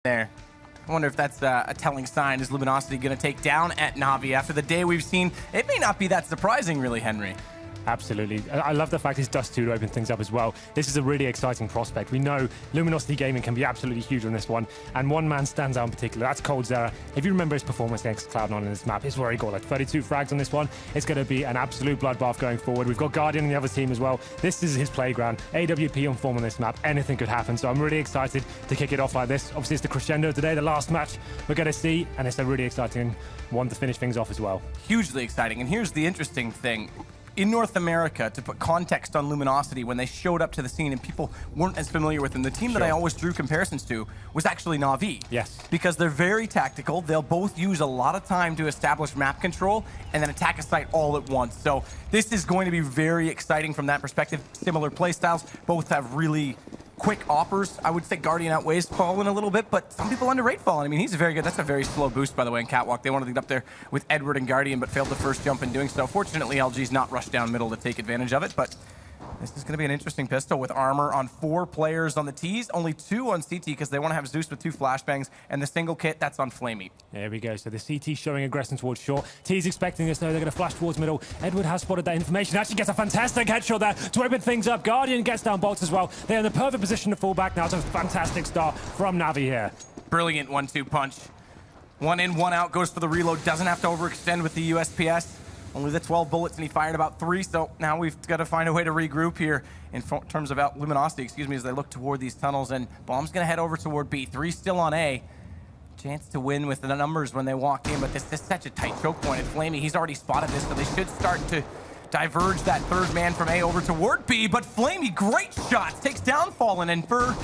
there. I wonder if that's a telling sign. Is Luminosity going to take down at Navi after the day we've seen? It may not be that surprising, really, Henry. Absolutely. I love the fact it's Dust 2 to open things up as well. This is a really exciting prospect. We know Luminosity Gaming can be absolutely huge on this one, and one man stands out in particular. That's coldzera. If you remember his performance against Cloud9 on this map, it's where he got like 32 frags on this one. It's going to be an absolute bloodbath going forward. We've got Guardian on the other team as well. This is his playground. AWP on form on this map. Anything could happen, so I'm really excited to kick it off like this. Obviously, it's the crescendo today, the last match we're going to see, and it's a really exciting one to finish things off as well. Hugely exciting, and here's the interesting thing. In North America, to put context on Luminosity, when they showed up to the scene and people weren't as familiar with them, the team that I always drew comparisons to was actually Navi. Yes. Because they're very tactical. They'll both use a lot of time to establish map control and then attack a site all at once. So this is going to be very exciting from that perspective. Similar play styles. Both have really quick offers. I would say Guardian outweighs Fallen a little bit, but some people underrate Fallen. I mean, he's very good. That's a very slow boost, by the way, in Catwalk. They wanted to get up there with Edward and Guardian, but failed the first jump in doing so. Fortunately, LG's not rushed down middle to take advantage of it, but this is going to be an interesting pistol with armor on 4 players on the T's, only 2 on CT because they want to have Zeus with 2 flashbangs, and the single kit, that's on Flamey. There we go. So the CT showing aggression towards short. T's expecting this, though. They're going to flash towards middle. Edward has spotted that information. Actually gets a fantastic headshot there to open things up. Guardian gets down bolts as well. They're in the perfect position to fall back now. It's a fantastic start from Navi here. Brilliant 1-2 punch. 1 in, 1 out, goes for the reload. Doesn't have to overextend with the USPS. Only the 12 bullets, and he fired about 3, so now we've got to find a way to regroup here in terms of Luminosity, as they look toward these tunnels, and Bomb's going to head over toward B. 3 still on A. Chance to win with the numbers when they walk in, but this is such a tight choke point, and Flamey, he's already spotted this, so they should start to diverge that third man from A over toward B, but Flamey, great shots, takes down Fallen, and for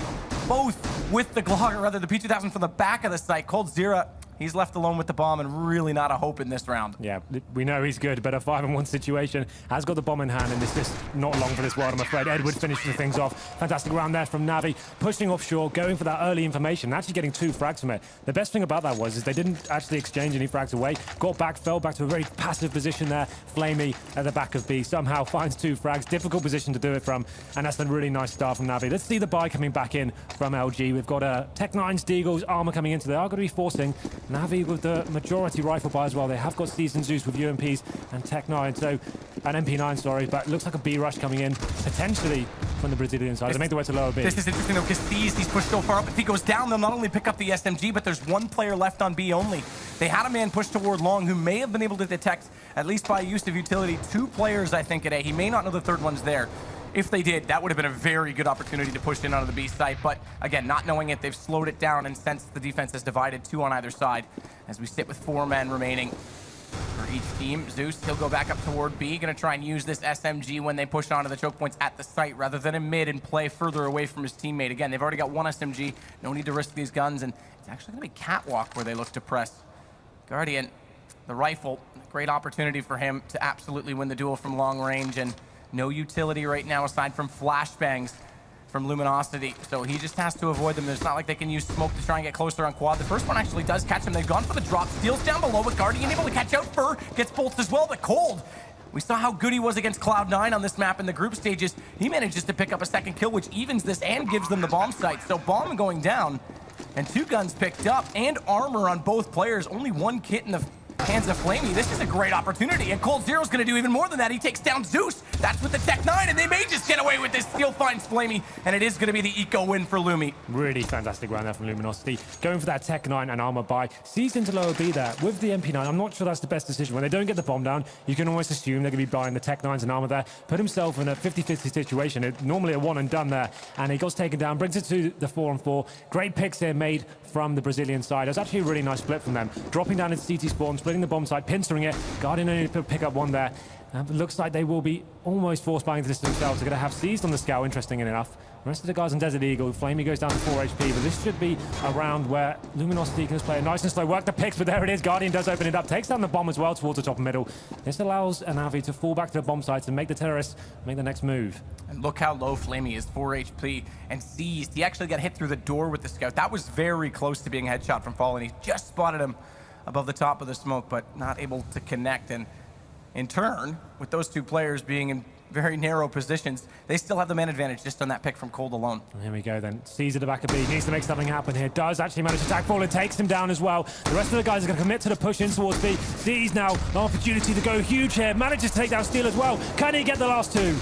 both with the Glock, or rather the P2000 from the back of the site, coldzera, he's left alone with the bomb and really not a hope in this round. Yeah, we know he's good, but a 5-on-1 situation. Has got the bomb in hand, and it's just not long for this world, I'm afraid. Edward finishing things off. Fantastic round there from Navi. Pushing offshore, going for that early information, and actually getting 2 frags from it. The best thing about that was is they didn't actually exchange any frags away. Got back, fell back to a very passive position there. Flamey at the back of B somehow finds 2 frags. Difficult position to do it from, and that's a really nice start from Navi. Let's see the buy coming back in from LG. We've got Tech9's Deagle's armor coming into. They are going to be forcing Navi with the majority rifle buy as well. They have got Seasoned Zeus with UMPs and Tech9, so an MP9, sorry, but it looks like a B rush coming in, potentially from the Brazilian side. They make the way to lower B. This is interesting though, because he's pushed so far up. If he goes down, they'll not only pick up the SMG, but there's 1 player left on B only. They had a man push toward long who may have been able to detect, at least by use of utility, 2 players, I think, at A. He may not know the third one's there. If they did, that would have been a very good opportunity to push in onto the B site. But again, not knowing it, they've slowed it down, and since the defense has divided 2 on either side, as we sit with 4 men remaining for each team. Zeus, he'll go back up toward B, gonna try and use this SMG when they push onto the choke points at the site rather than in mid and play further away from his teammate. Again, they've already got 1 SMG, no need to risk these guns, and it's actually gonna be Catwalk where they look to press. Guardian, the rifle, great opportunity for him to absolutely win the duel from long range, and no utility right now aside from flashbangs from Luminosity, so he just has to avoid them. It's not like they can use smoke to try and get closer on quad. The first one actually does catch him. They've gone for the drop, steals down below, but Guardian able to catch out Fur, gets bolts as well, but Cold. We saw how good he was against Cloud9 on this map in the group stages. He manages to pick up a 2nd kill, which evens this and gives them the bomb site. So bomb going down, and 2 guns picked up, and armor on both players. Only 1 kit in the hands of Flamey. This is a great opportunity, and coldzera's going to do even more than that. He takes down Zeus. That's with the Tech9, and they may just get away with this. Still finds Flamey, and it is going to be the eco win for Lumi. Really fantastic round there from Luminosity. Going for that Tech9 and armor buy. Sees into lower B there with the MP9. I'm not sure that's the best decision. When they don't get the bomb down, you can almost assume they're going to be buying the Tech9s and armor there. Put himself in a 50-50 situation. Normally a 1 and done there, and he got taken down, brings it to the 4-on-4. Great picks here made from the Brazilian side. It was actually a really nice split from them. Dropping down into CT spawn, splitting the bomb side, pincering it. Guardian only pick up 1 there. Looks like they will be almost forced buying this themselves. They're going to have seized on the scout, interesting enough. The rest of the guys on Desert Eagle, Flamey goes down to 4 HP, but this should be a round where Luminosity can just play a nice and slow work the picks, but there it is. Guardian does open it up, takes down the bomb as well towards the top middle. This allows Navi to fall back to the bomb sites and make the terrorists make the next move. And look how low Flamey is, 4 HP, and seized. He actually got hit through the door with the scout. That was very close to being a headshot from Fallen. He just spotted him above the top of the smoke, but not able to connect. And in turn, with those 2 players being in very narrow positions. They still have the man advantage just on that pick from Cold alone. Here we go then. Sees at the back of B. Needs to make something happen here. Does actually manage to attack Fallen. Takes him down as well. The rest of the guys are going to commit to the push in towards B. Sees now an opportunity to go huge here. Manages to take down Steel as well. Can he get the last two?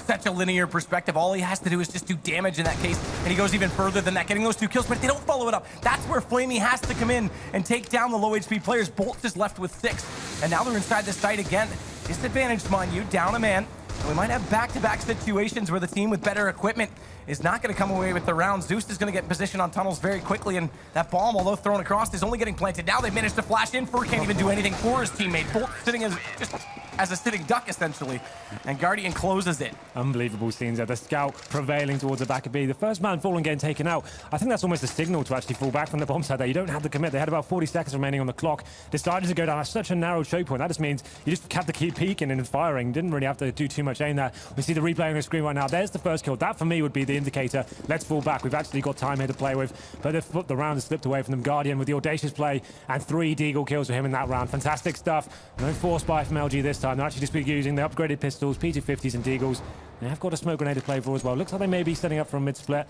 Such a linear perspective. All he has to do is just do damage in that case, and he goes even further than that, getting those 2 kills, but they don't follow it up. That's where Flamey has to come in and take down the low HP players. Bolt is left with 6, and now they're inside the site again. Disadvantaged, mind you, down a man. And we might have back-to-back situations where the team with better equipment is not going to come away with the round. Zeus is going to get in position on tunnels very quickly, and that bomb, although thrown across, is only getting planted. Now they've managed to flash in. Fur can't even do anything for his teammate. Bolt sitting as a sitting duck, essentially, and Guardian closes it. Unbelievable scenes there. The scout prevailing towards the back of B. The first man Fallen getting taken out. I think that's almost a signal to actually fall back from the bomb side there. You don't have to commit. They had about 40 seconds remaining on the clock. Decided to go down at such a narrow choke point. That just means you just had to keep peeking and firing. Didn't really have to do too much aim there. We see the replay on the screen right now. There's the first kill. That, for me, would be the indicator. Let's fall back. We've actually got time here to play with. But the round has slipped away from them. Guardian with the audacious play and 3 deagle kills for him in that round. Fantastic stuff. No force buy from LG this time. They're actually just using the upgraded pistols, P250s and deagles. They have got a smoke grenade to play for as well. Looks like they may be setting up for a mid-split.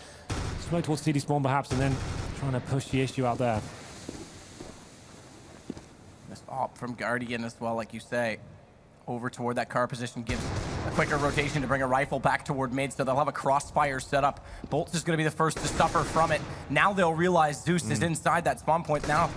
Smoke towards CD spawn perhaps, and then trying to push the issue out there. This op from Guardian as well, like you say. Over toward that car position gives a quicker rotation to bring a rifle back toward mid, so they'll have a crossfire set up. Bolt's is going to be the first to suffer from it. Now they'll realize Zeus is inside that spawn point. Now,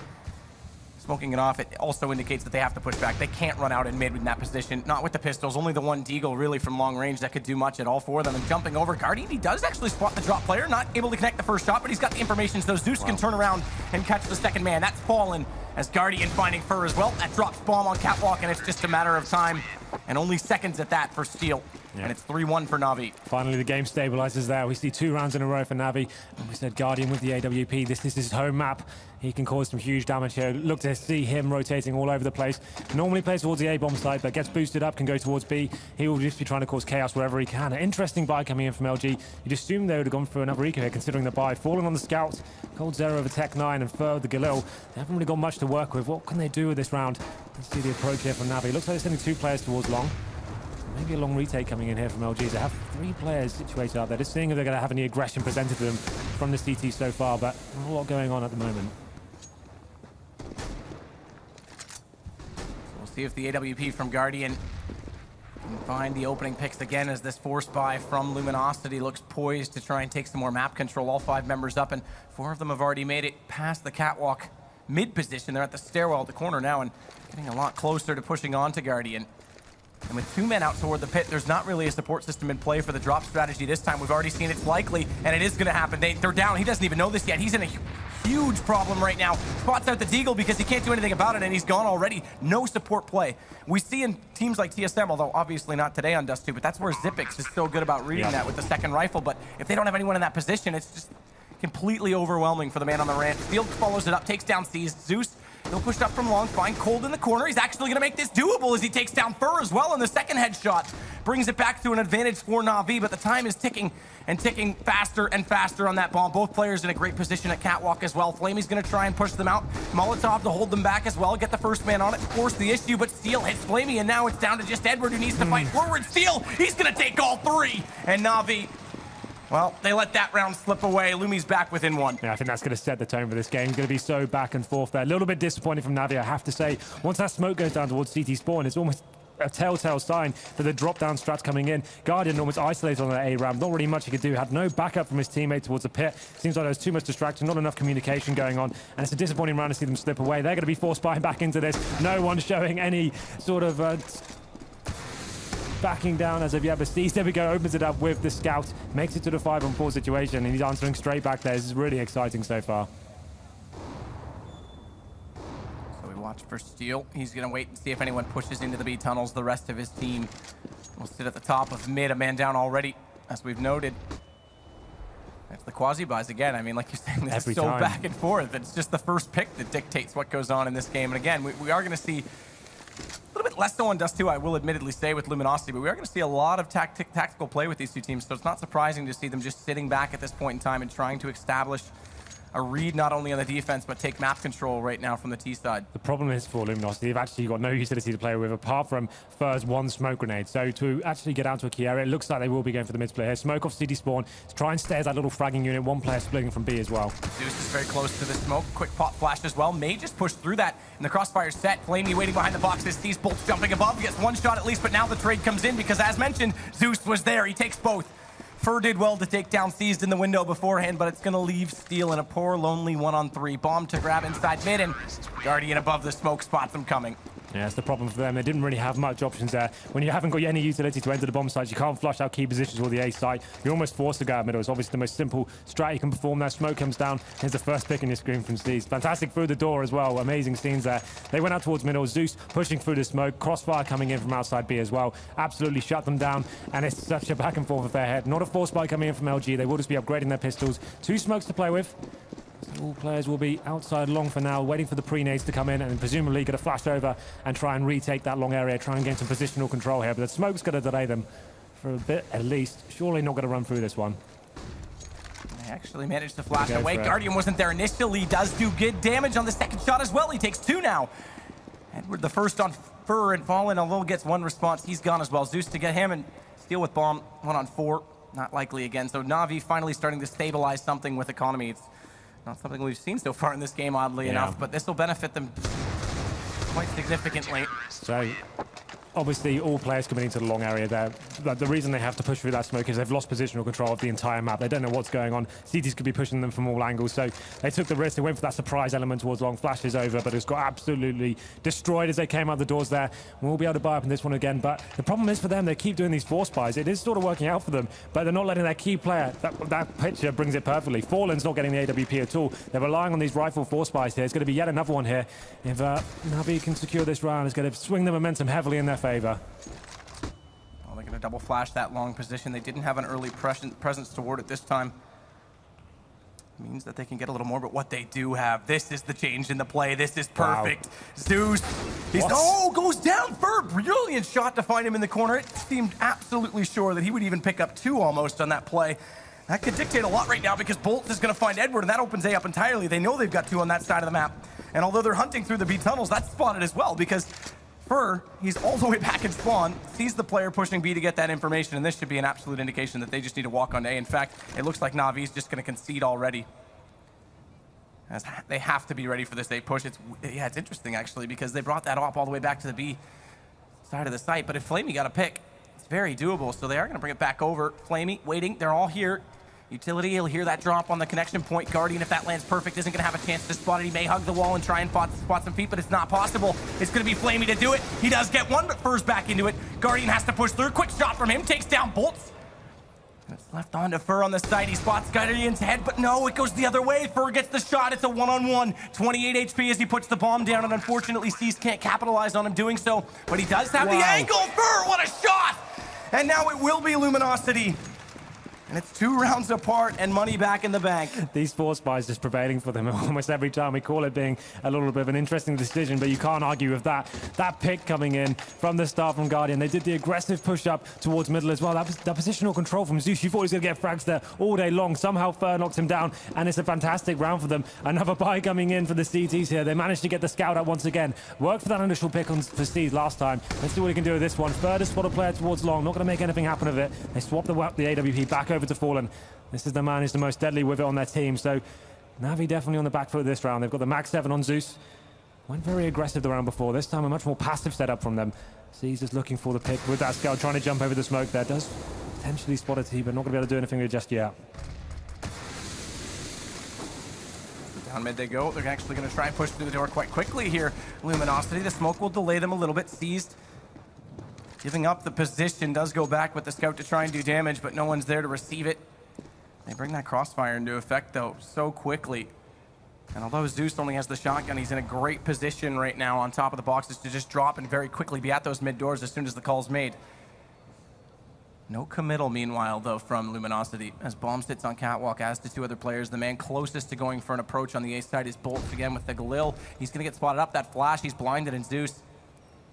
smoking it off, it also indicates that they have to push back. They can't run out in mid in that position. Not with the pistols. Only the one deagle really from long range that could do much at all for them. And jumping over, Guardian, he does actually spot the drop player. Not able to connect the first shot, but he's got the information, so Zeus can turn around and catch the second man. That's Fallen as Guardian finding Fur as well. That drops bomb on Catwalk, and it's just a matter of time. And only seconds at that for Steel. And it's 3-1 for Na'Vi. Finally, the game stabilizes there. We see 2 rounds in a row for Na'Vi. And we said Guardian with the AWP. This is his home map. He can cause some huge damage here. Look to see him rotating all over the place. Normally plays towards the A-bomb side, but gets boosted up, can go towards B. He will just be trying to cause chaos wherever he can. An interesting buy coming in from LG. You'd assume they would have gone for another eco here, considering the buy. Falling on the scout. Cold Zero over Tech 9 and Fur the Galil. They haven't really got much to work with. What can they do with this round? Let's see the approach here from Na'Vi. Looks like they're sending 2 players towards long. Maybe a long retake coming in here from LG. They have 3 players situated out there. Just seeing if they're going to have any aggression presented to them from the CT so far, but not a lot going on at the moment. We'll see if the AWP from Guardian can find the opening picks again as this force buy from Luminosity looks poised to try and take some more map control. All 5 members up, and 4 of them have already made it past the catwalk mid position. They're at the stairwell at the corner now and getting a lot closer to pushing on to Guardian. And with 2 men out toward the pit, there's not really a support system in play for the drop strategy this time. We've already seen it's likely, and it is going to happen. They're down. He doesn't even know this yet. He's in a huge problem right now. Spots out the deagle because he can't do anything about it, and he's gone already. No support play. We see in teams like TSM, although obviously not today on Dust 2, but that's where Zippix is so good about reading that with the second rifle. But if they don't have anyone in that position, it's just completely overwhelming for the man on the ramp. Field follows it up, takes down C's. Zeus, he'll push up from long, find Cold in the corner. He's actually going to make this doable as he takes down Fur as well, and the second headshot brings it back to an advantage for Na'Vi, but the time is ticking and ticking faster and faster on that bomb. Both players in a great position at catwalk as well. Flamey's going to try and push them out. Molotov to hold them back as well, get the first man on it, force the issue, but Steel hits Flamey, and now it's down to just Edward who needs to fight forward. Steel, he's going to take all 3, and Na'Vi, well, they let that round slip away. Lumi's back within 1. Yeah, I think that's going to set the tone for this game. It's going to be so back and forth there. A little bit disappointing from Na'Vi, I have to say. Once that smoke goes down towards CT spawn, it's almost a telltale sign that the drop-down strat's coming in. Guardian almost isolated on that A-ramp. Not really much he could do. Had no backup from his teammate towards the pit. Seems like there's too much distraction, not enough communication going on. And it's a disappointing round to see them slip away. They're going to be forced back into this. No one showing any sort of backing down as of yet, but Steez, there we go, opens it up with the scout, makes it to the 5-on-4 situation, and he's answering straight back there. This is really exciting so far. So we watch for Steel. He's going to wait and see if anyone pushes into the B tunnels. The rest of his team will sit at the top of mid, a man down already, as we've noted. It's the quasi-buys again. I mean, like you're saying, this is so back and forth. It's just the first pick that dictates what goes on in this game. And again, we are going to see a little bit less so on Dust 2, I will admittedly say, with Luminosity, but we are going to see a lot of tactical play with these 2 teams, so it's not surprising to see them just sitting back at this point in time and trying to establish a read not only on the defense, but take map control right now from the T side. The problem is for Luminosity, they've actually got no utility to play with apart from Fur's one smoke grenade. So to actually get out to a key area, it looks like they will be going for the mid split here. Smoke off CD spawn to try and stay as that little fragging unit. One player splitting from B as well. Zeus is very close to the smoke. Quick pop flash as well. May just push through that. And the crossfire set. Flamey waiting behind the boxes. Sees Bolts jumping above. Gets one shot at least, but now the trade comes in because, as mentioned, Zeus was there. He takes both. Fur did well to take down Seized in the window beforehand, but it's going to leave Steel in a poor, lonely 1-on-3. Bomb to grab inside mid, and Guardian above the smoke spots them coming. Yeah, that's the problem for them. They didn't really have much options there. When you haven't got any utility to enter the bomb sites, you can't flush out key positions or the A site. You're almost forced to go out middle. It's obviously the most simple strat you can perform there. Smoke comes down. Here's the first pick in your screen from Seized. Fantastic through the door as well. Amazing scenes there. They went out towards middle. Zeus pushing through the smoke. Crossfire coming in from outside B as well. Absolutely shut them down. And it's such a back and forth affair here. Not a force spike coming in from LG. They will just be upgrading their pistols. 2 smokes to play with. All players will be outside long for now, waiting for the pre-nades to come in and presumably going to flash over and try and retake that long area, try and gain some positional control here. But the smoke's going to delay them for a bit at least. Surely not going to run through this one. They actually managed to flash away. Guardian wasn't there initially. Does do good damage on the second shot as well. He takes 2 now. Edward the first on Fur and Fallen, although gets 1 response. He's gone as well. Zeus to get him and Steel with bomb. 1-on-4. Not likely again. So Na'Vi finally starting to stabilize something with economy. It's not something we've seen so far in this game, oddly enough, but this will benefit them quite significantly. So, obviously, all players coming into the long area there. The reason they have to push through that smoke is they've lost positional control of the entire map. They don't know what's going on. CTs could be pushing them from all angles, so they took the risk. They went for that surprise element towards long. Flash is over, but it's got absolutely destroyed as they came out the doors there. We'll be able to buy up in this one again, but the problem is for them, they keep doing these force buys. It is sort of working out for them, but they're not letting their key player. That picture brings it perfectly. Fallen's not getting the AWP at all. They're relying on these rifle force buys here. It's going to be yet another one here. If Na'Vi can secure this round, it's going to swing the momentum heavily in their favor. Well, they're going to double flash that long position. They didn't have an early presence toward it this time. Means that they can get a little more, but what they do have, this is the change in the play. This is perfect. Wow. Zeus, goes down. Fur, brilliant shot to find him in the corner. It seemed absolutely sure that he would even pick up 2 almost on that play. That could dictate a lot right now because Bolt is going to find Edward, and that opens A up entirely. They know they've got 2 on that side of the map. And although they're hunting through the B tunnels, that's spotted as well because Fur, he's all the way back in spawn, sees the player pushing B to get that information, and this should be an absolute indication that they just need to walk on A. In fact, it looks like Na'Vi's just going to concede already. As they have to be ready for this A push. It's interesting, actually, because they brought that op all the way back to the B side of the site, but if Flamey got a pick, it's very doable, so they are going to bring it back over. Flamey waiting, they're all here. Utility, he'll hear that drop on the connection point. Guardian, if that lands perfect, isn't going to have a chance to spot it. He may hug the wall and try and spot some feet, but it's not possible. It's going to be Flamey to do it. He does get 1, but Fur's back into it. Guardian has to push through. Quick shot from him, takes down Bolts. And it's left on to Fur on the side. He spots Guardian's head, but no, it goes the other way. Fur gets the shot. It's a 1-on-1. 28 HP as he puts the bomb down, and unfortunately, Cease can't capitalize on him doing so, but he does have the angle. Fur, what a shot! And now it will be Luminosity. And it's 2 rounds apart and money back in the bank. These force buys just prevailing for them almost every time. We call it being a little bit of an interesting decision, but you can't argue with that. That pick coming in from the start from Guardian. They did the aggressive push up towards middle as well. That positional control from Zeus. You thought he was going to get frags there all day long. Somehow Fur knocks him down, and it's a fantastic round for them. Another buy coming in for the CTs here. They managed to get the scout out once again. Worked for that initial pick for Steez last time. Let's see what he can do with this one. Fur to spot a player towards long. Not going to make anything happen of it. They swap the AWP back over to Fallen. This is the man who's the most deadly with it on their team. So Na'Vi definitely on the back foot this round. They've got the Mag 7 on Zeus. Went very aggressive the round before. This time a much more passive setup from them. Caesar's looking for the pick with that scout, trying to jump over the smoke there. Does potentially spot a T, but not going to be able to do anything with it just yet. Down mid they go. They're actually going to try and push through the door quite quickly here. Luminosity, the smoke will delay them a little bit. Seized, giving up the position, does go back with the scout to try and do damage, but no one's there to receive it. They bring that crossfire into effect, though, so quickly. And although Zeus only has the shotgun, he's in a great position right now on top of the boxes to just drop and very quickly be at those mid doors as soon as the call's made. No committal, meanwhile, though, from Luminosity. As Bomb sits on catwalk, as do 2 other players. The man closest to going for an approach on the A side is Bolt again with the Galil. He's going to get spotted up. That flash, he's blinded, and Zeus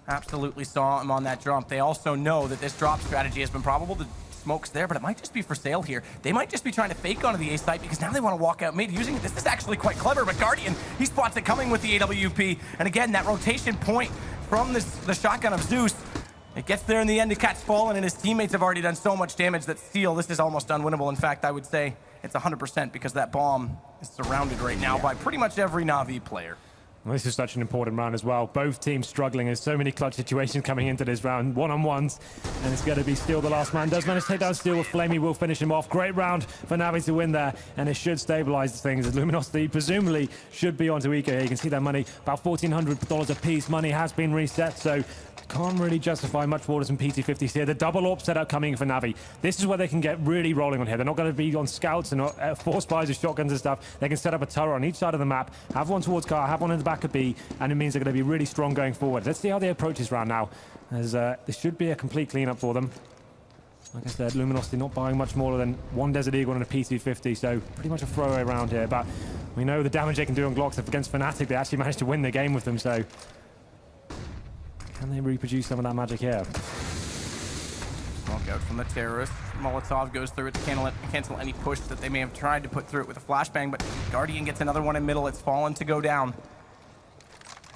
absolutely saw him on that jump. They also know that this drop strategy has been probable to smokes there, but it might just be for sale here. They might just be trying to fake onto the A site because now they want to walk out mid using it. This is actually quite clever, but Guardian, he spots it coming with the AWP. And again, that rotation point from the shotgun of Zeus, it gets there in the end to catch Fallen, and his teammates have already done so much damage that Steel, this is almost unwinnable. In fact, I would say it's 100% because that bomb is surrounded right now by pretty much every Na'Vi player. Well, this is such an important round as well. Both teams struggling. There's so many clutch situations coming into this round. One-on-ones, and it's going to be Steel the last man. Does manage to take down Steel with Flamey, will finish him off. Great round for Navi to win there, and it should stabilize things as Luminosity presumably should be onto Eco here. You can see that money, about $1,400 a piece. Money has been reset, so can't really justify much more than PT50s here. The double AWP setup coming for Navi. This is where they can get really rolling on here. They're not going to be on scouts and force buys with shotguns and stuff. They can set up a turret on each side of the map, have one towards car, have one in the back of B, and it means they're going to be really strong going forward. Let's see how they approach this round now, as this should be a complete cleanup for them. Like I said, Luminosity not buying much more than one Desert Eagle and a PT50, so pretty much a throwaway round here. But we know the damage they can do on Glocks. Against Fnatic, they actually managed to win the game with them, so can they reproduce some of that magic here? Smoke out from the terrorist. Molotov goes through it to cancel any push that they may have tried to put through it with a flashbang, but Guardian gets another one in middle. It's Fallen to go down.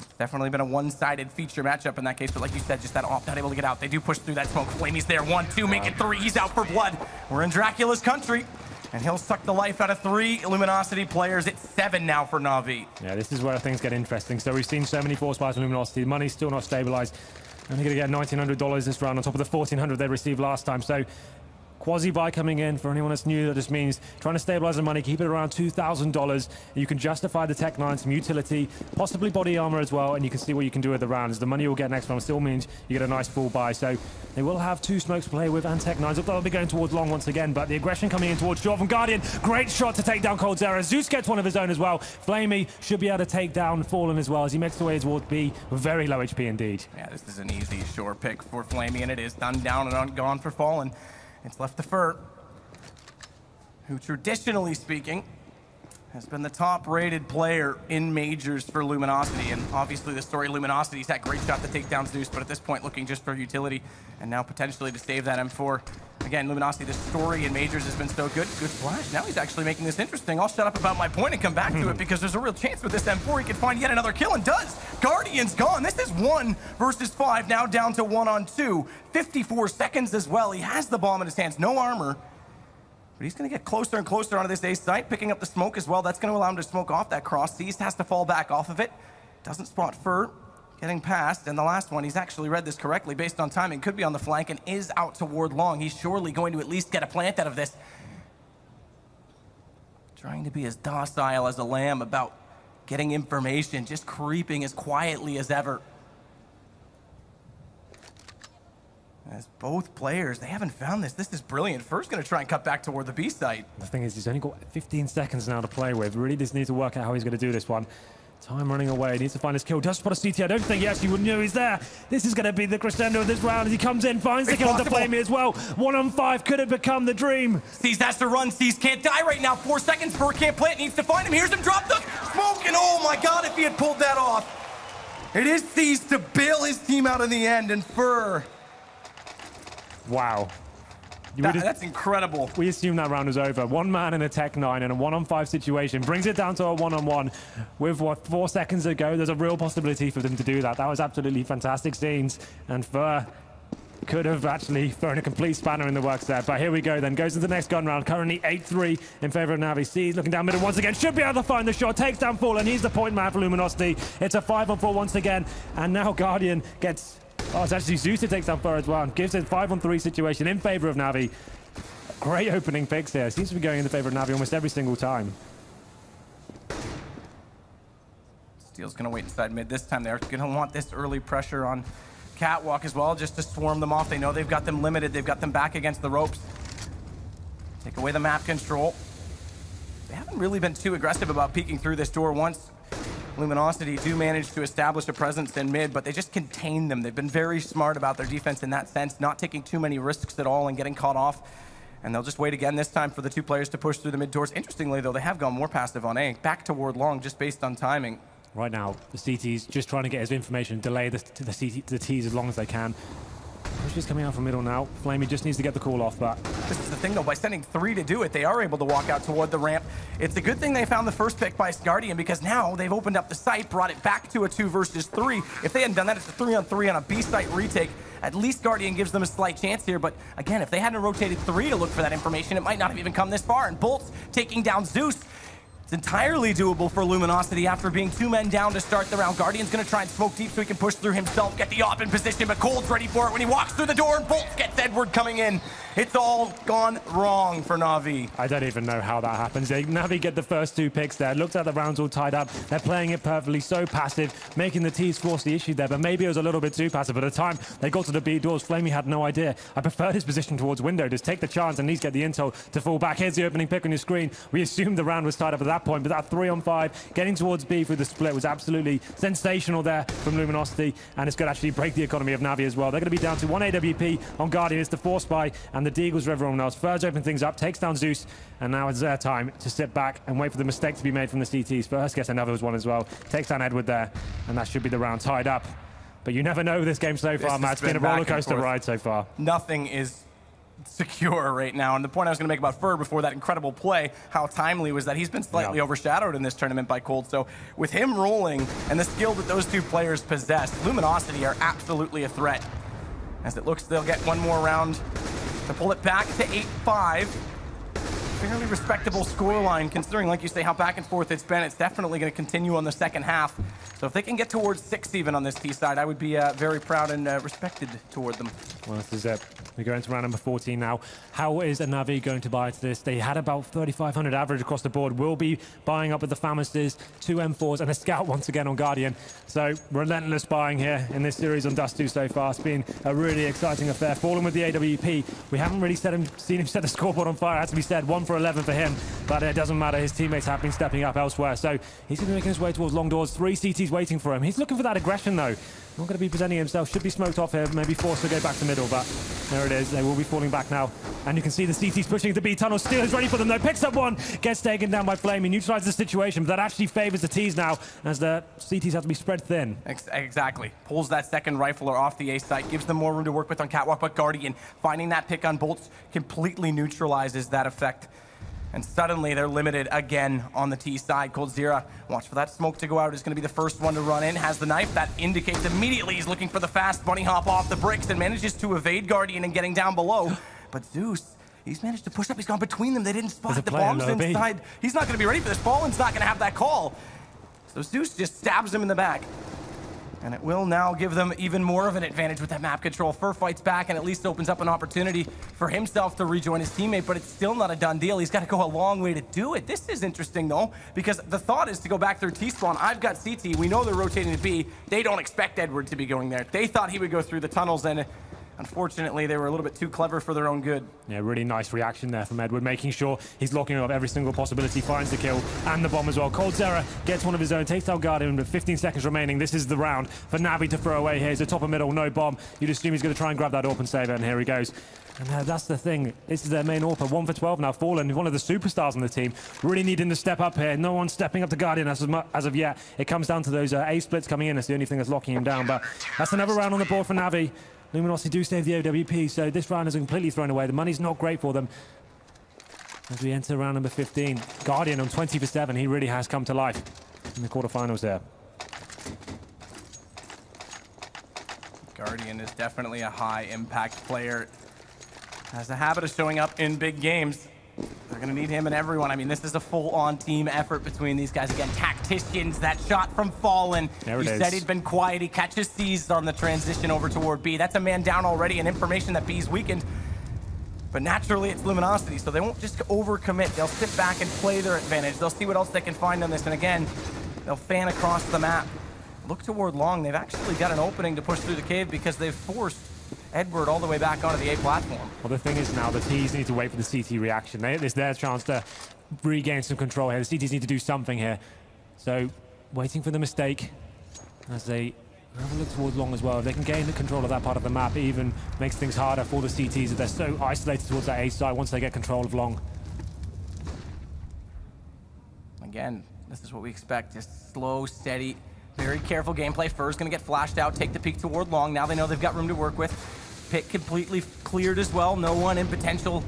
It's definitely been a one-sided feature matchup in that case, but like you said, just that off, not able to get out. They do push through that smoke. Flamey's there, 1-2, make it 3. He's out for blood. We're in Dracula's country, and he'll suck the life out of 3 Luminosity players. It's 7 now for Na'Vi. Yeah, this is where things get interesting. So we've seen so many force buys from Luminosity. The money's still not stabilized. Only going to get $1,900 this round on top of the $1,400 they received last time. So quasi-buy coming in. For anyone that's new, that just means trying to stabilize the money, keep it around $2,000. You can justify the Tech 9, some utility, possibly body armor as well, and you can see what you can do with the rounds. The money you'll get next round still means you get a nice full buy. So they will have 2 smokes to play with and Tech 9s. They'll be going towards long once again, but the aggression coming in towards short from Guardian. Great shot to take down coldzera. Zeus gets one of his own as well. Flamey should be able to take down Fallen as well as he makes the way towards B with very low HP indeed. Yeah, this is an easy short pick for Flamey, and it is done down and gone for Fallen. It's left the Fur, who traditionally speaking has been the top-rated player in majors for Luminosity, and obviously the story Luminosity's that great shot to take down Zeus, but at this point looking just for utility, and now potentially to save that M4. Again, Luminosity, the story in majors has been so good. Good flash. Now he's actually making this interesting. I'll shut up about my point and come back to it because there's a real chance with this M4 he could find yet another kill, and does. Guardian's gone. This is 1 versus 5, now down to 1-on-2. 54 seconds as well. He has the bomb in his hands, no armor. But he's going to get closer and closer onto this A site, picking up the smoke as well. That's going to allow him to smoke off that cross. Seized has to fall back off of it. Doesn't spot Fur getting past. And the last one, he's actually read this correctly based on timing. Could be on the flank and is out toward long. He's surely going to at least get a plant out of this. Trying to be as docile as a lamb about getting information, just creeping as quietly as ever. As both players, they haven't found this. This is brilliant. Fur's going to try and cut back toward the B site. The thing is, he's only got 15 seconds now to play with. Really just needs to work out how he's going to do this one. Time running away. He needs to find his kill. Does spot a CT. I don't think he actually would know he's there. This is going to be the crescendo of this round as he comes in, finds the kill onto Flamey as well. 1-on-5. Could it become the dream? Seas has to run. Seas can't die right now. 4 seconds. Fur can't plant. Needs to find him. Here's him drop the smoke. And oh my God, if he had pulled that off. It is Seas to bail his team out in the end. And Fur. Wow. That's incredible. We assume that round was over. 1 man in a Tech 9 in a 1-on-5 situation. Brings it down to a 1-on-1 with, what, 4 seconds to go. There's a real possibility for them to do that. That was absolutely fantastic scenes. And Fur could have actually thrown a complete spanner in the works there. But here we go then. Goes into the next gun round. Currently 8-3 in favor of Navi. Sees looking down middle once again. Should be able to find the shot. Takes down Fallen. He's the point man for Luminosity. It's a 5-on-4 once again. And now Guardian gets... Oh, it's actually Zeus who takes down Fur as well. Gives it a 5-on-3 situation in favor of Navi. Great opening picks here. Seems to be going in the favor of Navi almost every single time. Steel's going to wait inside mid this time. They're going to want this early pressure on Catwalk as well, just to swarm them off. They know they've got them limited. They've got them back against the ropes. Take away the map control. They haven't really been too aggressive about peeking through this door once Luminosity do manage to establish a presence in mid, but they just contain them. They've been very smart about their defense in that sense, not taking too many risks at all and getting caught off. And they'll just wait again this time for the 2 players to push through the mid doors. Interestingly, though, they have gone more passive on A, back toward long, just based on timing. Right now, the CT's just trying to get his information, delay the T's as long as they can. Push is coming out from middle now. Flamey just needs to get the call off, but This is the thing, though. By sending 3 to do it, they are able to walk out toward the ramp. It's a good thing they found the first pick by Guardian, because now they've opened up the site, brought it back to a 2 versus 3. If they hadn't done that, it's a 3-on-3 on a B site retake. At least Guardian gives them a slight chance here, but again, if they hadn't rotated 3 to look for that information, it might not have even come this far. And Bolt's taking down Zeus. It's entirely doable for Luminosity after being 2 men down to start the round. Guardian's gonna try and smoke deep so he can push through himself, get the op in position, but Cold's ready for it when he walks through the door and Bolt gets Edward coming in. It's all gone wrong for Na'Vi. I don't even know how that happens. Na'Vi get the first 2 picks there. Looked at the rounds all tied up. They're playing it perfectly, so passive, making the T's force the issue there, but maybe it was a little bit too passive. By the time they got to the B doors, Flamey had no idea. I preferred his position towards window. Just take the chance and at least get the intel to fall back. Here's the opening pick on your screen. We assumed the round was tied up at that point, but that 3-on-5, getting towards B through the split was absolutely sensational there from Luminosity, and it's going to actually break the economy of Na'Vi as well. They're going to be down to 1 AWP on Guardian. It's the Force Spy and the Deagles for everyone else. Furge opens things up, takes down Zeus, and now it's their time to sit back and wait for the mistake to be made from the CTs. First, guess another was one as well. Takes down Edward there, and that should be the round tied up. But you never know with this game so far, Matt. It's been a roller coaster ride so far. Nothing is secure right now, and the point I was going to make about Fur before that incredible play, how timely was that he's been slightly overshadowed in this tournament by Cold. So with him rolling and the skill that those 2 players possess, Luminosity are absolutely a threat. As it looks, they'll get one more round to pull it back to 8-5. Fairly respectable scoreline, considering, like you say, how back and forth it's been. It's definitely going to continue on the second half. So if they can get towards 6 even on this T side, I would be very proud and respected toward them. Well, this is it. We go into round number 14 now. How is a Na'Vi going to buy into this? They had about 3,500 average across the board. Will be buying up with the Famouses, 2 M4s, and a Scout once again on Guardian. So relentless buying here in this series on Dust 2 so far. It's been a really exciting affair. Fallen with the AWP. We haven't really seen him set the scoreboard on fire. It has to be said, 1 for 11 for him. But it doesn't matter. His teammates have been stepping up elsewhere. So he's going to be making his way towards long doors. 3 CTs waiting for him. He's looking for that aggression, though. Not going to be presenting himself. Should be smoked off here. Maybe forced to go back to middle, but there it is. They will be falling back now. And you can see the CTs pushing into B tunnel. Steal is ready for them, though. Picks up one. Gets taken down by Flame. He neutralizes the situation, but that actually favors the T's now, as the CTs have to be spread thin. Exactly. Pulls that second rifler off the A site, gives them more room to work with on Catwalk, but Guardian finding that pick on Bolts completely neutralizes that effect. And suddenly they're limited again on the T side. Coldzera, watch for that smoke to go out, is going to be the first one to run in. Has the knife. That indicates immediately he's looking for the fast bunny hop off the bricks and manages to evade Guardian and getting down below. But Zeus, he's managed to push up. He's gone between them. They didn't spot the bombs inside. He's not going to be ready for this. Fallen's not going to have that call. So Zeus just stabs him in the back. And it will now give them even more of an advantage with that map control. Fur fights back and at least opens up an opportunity for himself to rejoin his teammate, but it's still not a done deal. He's got to go a long way to do it. This is interesting, though, because the thought is to go back through T-spawn. I've got CT. We know they're rotating to B. They don't expect Edward to be going there. They thought he would go through the tunnels, and unfortunately, they were a little bit too clever for their own good. Yeah, really nice reaction there from Edward, making sure he's locking up every single possibility, finds the kill and the bomb as well. Coldzera gets one of his own, takes out Guardian with 15 seconds remaining. This is the round for Na'Vi to throw away here. He's the top of middle, no bomb. You'd assume he's going to try and grab that AWP and save it, and here he goes. And that's the thing. This is their main AWP, 1 for 12 now. Fallen, one of the superstars on the team, really needing to step up here. No one's stepping up to Guardian as of yet. It comes down to those A splits coming in. That's the only thing that's locking him down. But that's another round on the board for Na'Vi. Luminosity do save the AWP, so this round is completely thrown away. The money's not great for them. As we enter round number 15, Guardian on 20 for 7. He really has come to life in the quarterfinals there. Guardian is definitely a high-impact player. Has a habit of showing up in big games. They're going to need him and everyone. I mean, this is a full-on team effort between these guys. Again, tacticians, that shot from Fallen. There it is. He said he'd been quiet. He catches C's on the transition over toward B. That's a man down already, and information that B's weakened. But naturally, it's Luminosity, so they won't just overcommit. They'll sit back and play their advantage. They'll see what else they can find on this, and again, they'll fan across the map. Look toward long. They've actually got an opening to push through the cave because they've forced Edward all the way back onto the A platform. Well, the thing is now the T's need to wait for the CT reaction. It's their chance to regain some control here. The CTs need to do something here. So, waiting for the mistake as they have a look towards long as well. If they can gain the control of that part of the map, it even makes things harder for the CTs if they're so isolated towards that A side once they get control of long. Again, this is what we expect. Just slow, steady, very careful gameplay. Fur's going to get flashed out, take the peek toward long. Now they know they've got room to work with. Pit completely cleared as well. No one in potential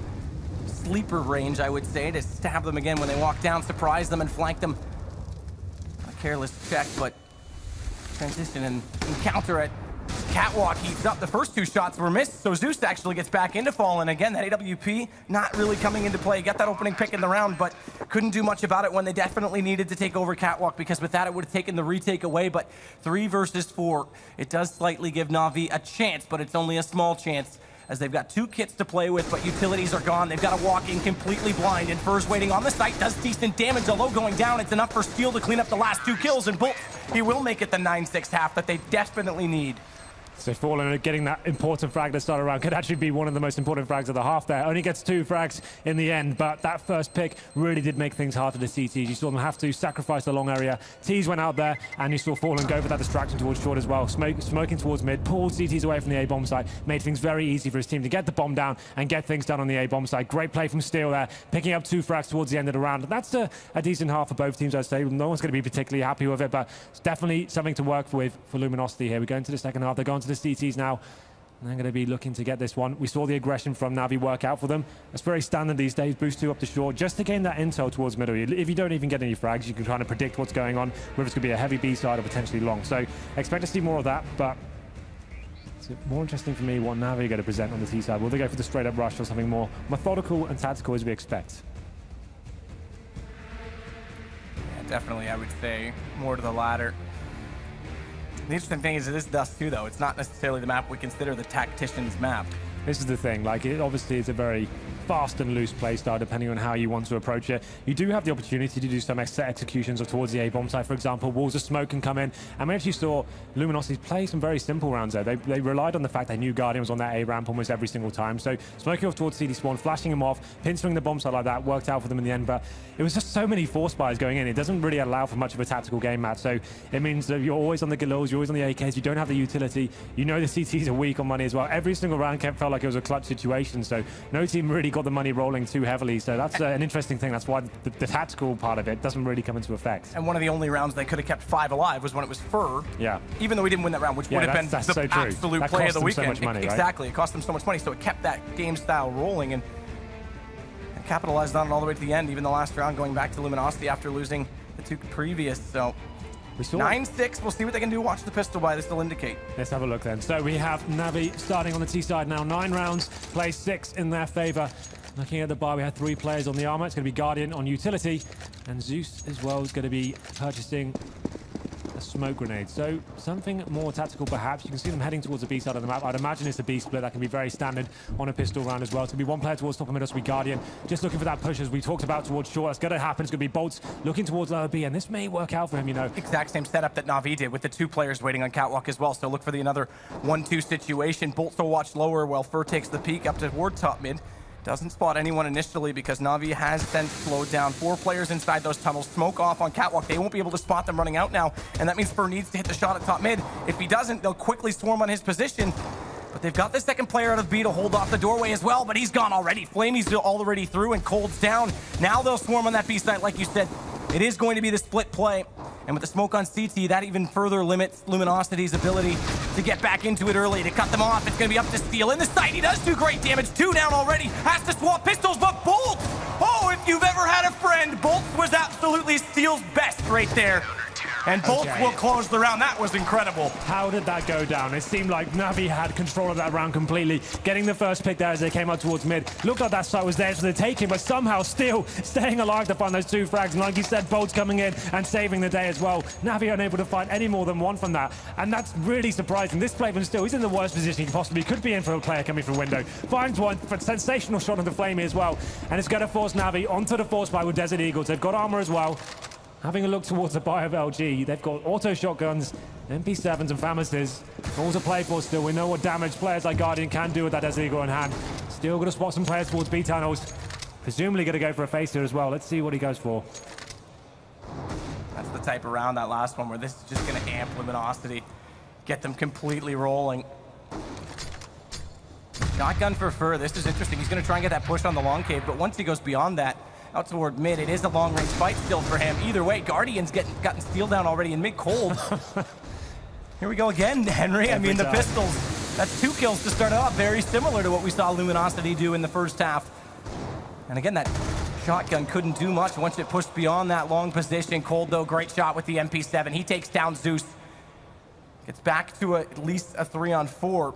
sleeper range, I would say, to stab them again when they walk down, surprise them, and flank them. A careless check, but transition and encounter it. Catwalk heats up. The first 2 shots were missed, so Zeus actually gets back into Fallen. Again, that AWP not really coming into play. Got that opening pick in the round, but couldn't do much about it when they definitely needed to take over Catwalk, because with that, it would have taken the retake away. But 3 versus 4, it does slightly give Na'Vi a chance, but it's only a small chance, as they've got 2 kits to play with, but utilities are gone. They've got to walk in completely blind, and Fur's waiting on the site, does decent damage, although going down, it's enough for Steel to clean up the last 2 kills, and Bolt, he will make it the 9-6 half that they desperately need. So Fallen getting that important frag to start around could actually be one of the most important frags of the half there. Only gets 2 frags in the end, but that first pick really did make things hard for the CTs. You saw them have to sacrifice the long area. T's went out there, and you saw Fallen go for that distraction towards short as well. Smoking towards mid, pulled CTs away from the A-bomb site, made things very easy for his team to get the bomb down and get things done on the A-bomb site. Great play from Steel there, picking up 2 frags towards the end of the round. That's a decent half for both teams, I'd say. No one's going to be particularly happy with it, but it's definitely something to work with for Luminosity here. We go into the second half. They're going to the CTs now. And they're going to be looking to get this one. We saw the aggression from Navi work out for them. That's very standard these days. Boost 2 up to short, just to gain that intel towards middle. If you don't even get any frags, you can kind of predict what's going on, whether it's going to be a heavy B side or potentially long. So expect to see more of that, but it's more interesting for me what Navi are going to present on the T side. Will they go for the straight up rush or something more methodical and tactical as we expect? Yeah, definitely, I would say more to the latter. The interesting thing is it is Dust 2, though. It's not necessarily the map we consider the tactician's map. This is the thing, like, it obviously is a very fast and loose play style depending on how you want to approach it. You do have the opportunity to do some extra executions towards the A-bomb site, for example. Walls of smoke can come in, and we actually saw Luminosity play some very simple rounds there. They relied on the fact they knew Guardian was on that A-ramp almost every single time. So smoking off towards CD spawn, flashing him off, pinstering the bomb site like that worked out for them in the end, but it was just so many force buys going in. It doesn't really allow for much of a tactical game match, so it means that you're always on the Galils, you're always on the AKs, you don't have the utility, you know the CTs are weak on money as well. Every single round felt like it was a clutch situation, so no team really got the money rolling too heavily, so that's an interesting thing. That's why the tactical part of it doesn't really come into effect. And one of the only rounds they could have kept 5 alive was when it was Fur. Yeah. Even though we didn't win that round, which would have been the so absolute that play of the weekend. So much money, exactly. Right? It cost them so much money, so it kept that game style rolling and capitalized on it all the way to the end, even the last round going back to Luminosity after losing the 2 previous. So 9-6, we'll see what they can do. Watch the pistol buy, this will indicate. Let's have a look then. So we have Navi starting on the T side now. 9 rounds, play 6 in their favor. Looking at the buy, we have 3 players on the armor. It's going to be Guardian on utility, and Zeus as well is going to be purchasing a smoke grenade. So something more tactical perhaps. You can see them heading towards the B side of the map. I'd imagine it's a B split. That can be very standard on a pistol round as well. It's going to be 1 player towards top of middle, to be Guardian. Just looking for that push as we talked about towards short. That's going to happen. It's going to be Bolts looking towards lower B, and this may work out for him, you know. Exact same setup that Na'Vi did with the 2 players waiting on Catwalk as well. So look for the another 1-2 situation. Bolts will watch lower while Fur takes the peek up toward top mid. Doesn't spot anyone initially because Na'Vi has since slowed down. 4 players inside those tunnels. Smoke off on Catwalk. They won't be able to spot them running out now, and that means Fur needs to hit the shot at top mid. If he doesn't, they'll quickly swarm on his position. But they've got the second player out of B to hold off the doorway as well, but he's gone already. Flamey's already through and Cold's down. Now they'll swarm on that B site, like you said. It is going to be the split play. And with the smoke on CT, that even further limits Luminosity's ability to get back into it early, to cut them off. It's going to be up to Steel in the site. He does do great damage. 2 down already. Has to swap pistols, but Bolt! Oh, if you've ever had a friend, Bolt was absolutely Steel's best right there. And Bolt will close the round. That was incredible. How did that go down? It seemed like Navi had control of that round completely, getting the first pick there as they came out towards mid. Looked like that site was there for the taking, but somehow still staying alive to find those 2 frags. And like you said, Bolt's coming in and saving the day as well. Navi unable to find any more than 1 from that. And that's really surprising. This play from Steel, he's in the worst position he possibly could be in for a player coming from window. Finds one, but sensational shot on the Flamey as well. And it's going to force Navi onto the force buy with Desert Eagles. They've got armor as well. Having a look towards the buy of LG, they've got auto shotguns, MP7s and FAMASs. All to play for still. We know what damage players like Guardian can do with that Desert Eagle in hand. Still going to spot some players towards B tunnels. Presumably going to go for a face here as well. Let's see what he goes for. That's the type of round, that last one, where this is just going to amp Luminosity, get them completely rolling. Shotgun for Fur. This is interesting. He's going to try and get that push on the long cave, but once he goes beyond that, out toward mid, it is a long-range fight still for him. Either way, Guardian's gotten Steel down already in mid-cold. Here we go again, Henry. I mean, the pistols That's 2 kills to start off, very similar to what we saw Luminosity do in the first half. And again, that shotgun couldn't do much once it pushed beyond that long position. Cold, though, great shot with the MP7. He takes down Zeus. Gets back to at least a 3-on-4.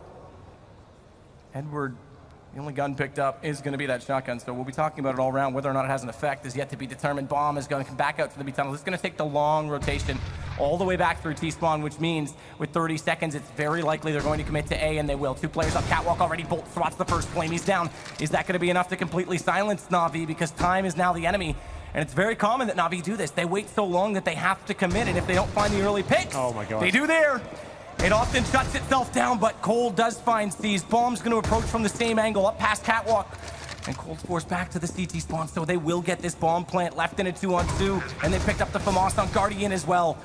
Edward, the only gun picked up is going to be that shotgun, so we'll be talking about it all around. Whether or not it has an effect is yet to be determined. Bomb is going to come back out to the B tunnel. It's going to take the long rotation all the way back through T-spawn, which means with 30 seconds, it's very likely they're going to commit to A, and they will. 2 players up catwalk already. Bolt swats the first flame. He's down. Is that going to be enough to completely silence Na'Vi? Because time is now the enemy. And it's very common that Na'Vi do this. They wait so long that they have to commit, and if they don't find the early picks, oh my God, they do there. It often shuts itself down, but Cold does find C's. Bomb's going to approach from the same angle, up past catwalk. And Cold's forced back to the CT spawn, so they will get this bomb plant left in a 2-on-2. And they picked up the FAMAS on Guardian as well.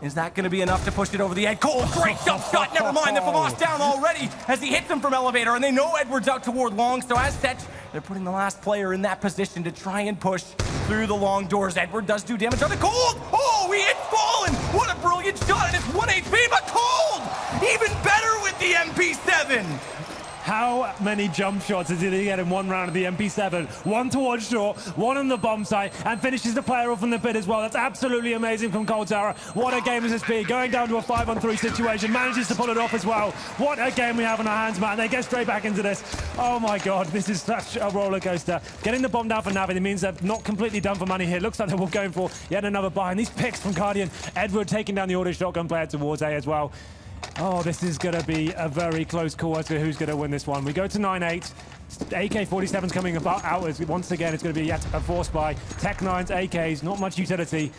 Is that going to be enough to push it over the edge? Cold, great jump shot. Never mind, the FAMAS down already as he hits him from elevator. And they know Edward's out toward long, so as such, they're putting the last player in that position to try and push through the long doors. Edward does do damage on the Cold. Oh, he hits Fallen. What a brilliant shot, and it's 1 HP, but Cold, even better with the MP7. How many jump shots did he get in one round of the MP7? One towards short, one on the bomb site, and finishes the player off in the pit as well. That's absolutely amazing from Cold Tower. What a game has this been? Going down to a 5-on-3 situation, manages to pull it off as well. What a game we have on our hands, man. They get straight back into this. Oh my God, this is such a roller coaster. Getting the bomb down for Navi, it means they're not completely done for money here. Looks like they're going for yet another buy. And these picks from Guardian, Edward taking down the auto shotgun player towards A as well. Oh, this is going to be a very close call as to who's going to win this one. We go to 9-8. AK-47's coming out. Once again, it's going to be yet a force buy. Tech-9s, AKs, not much utility.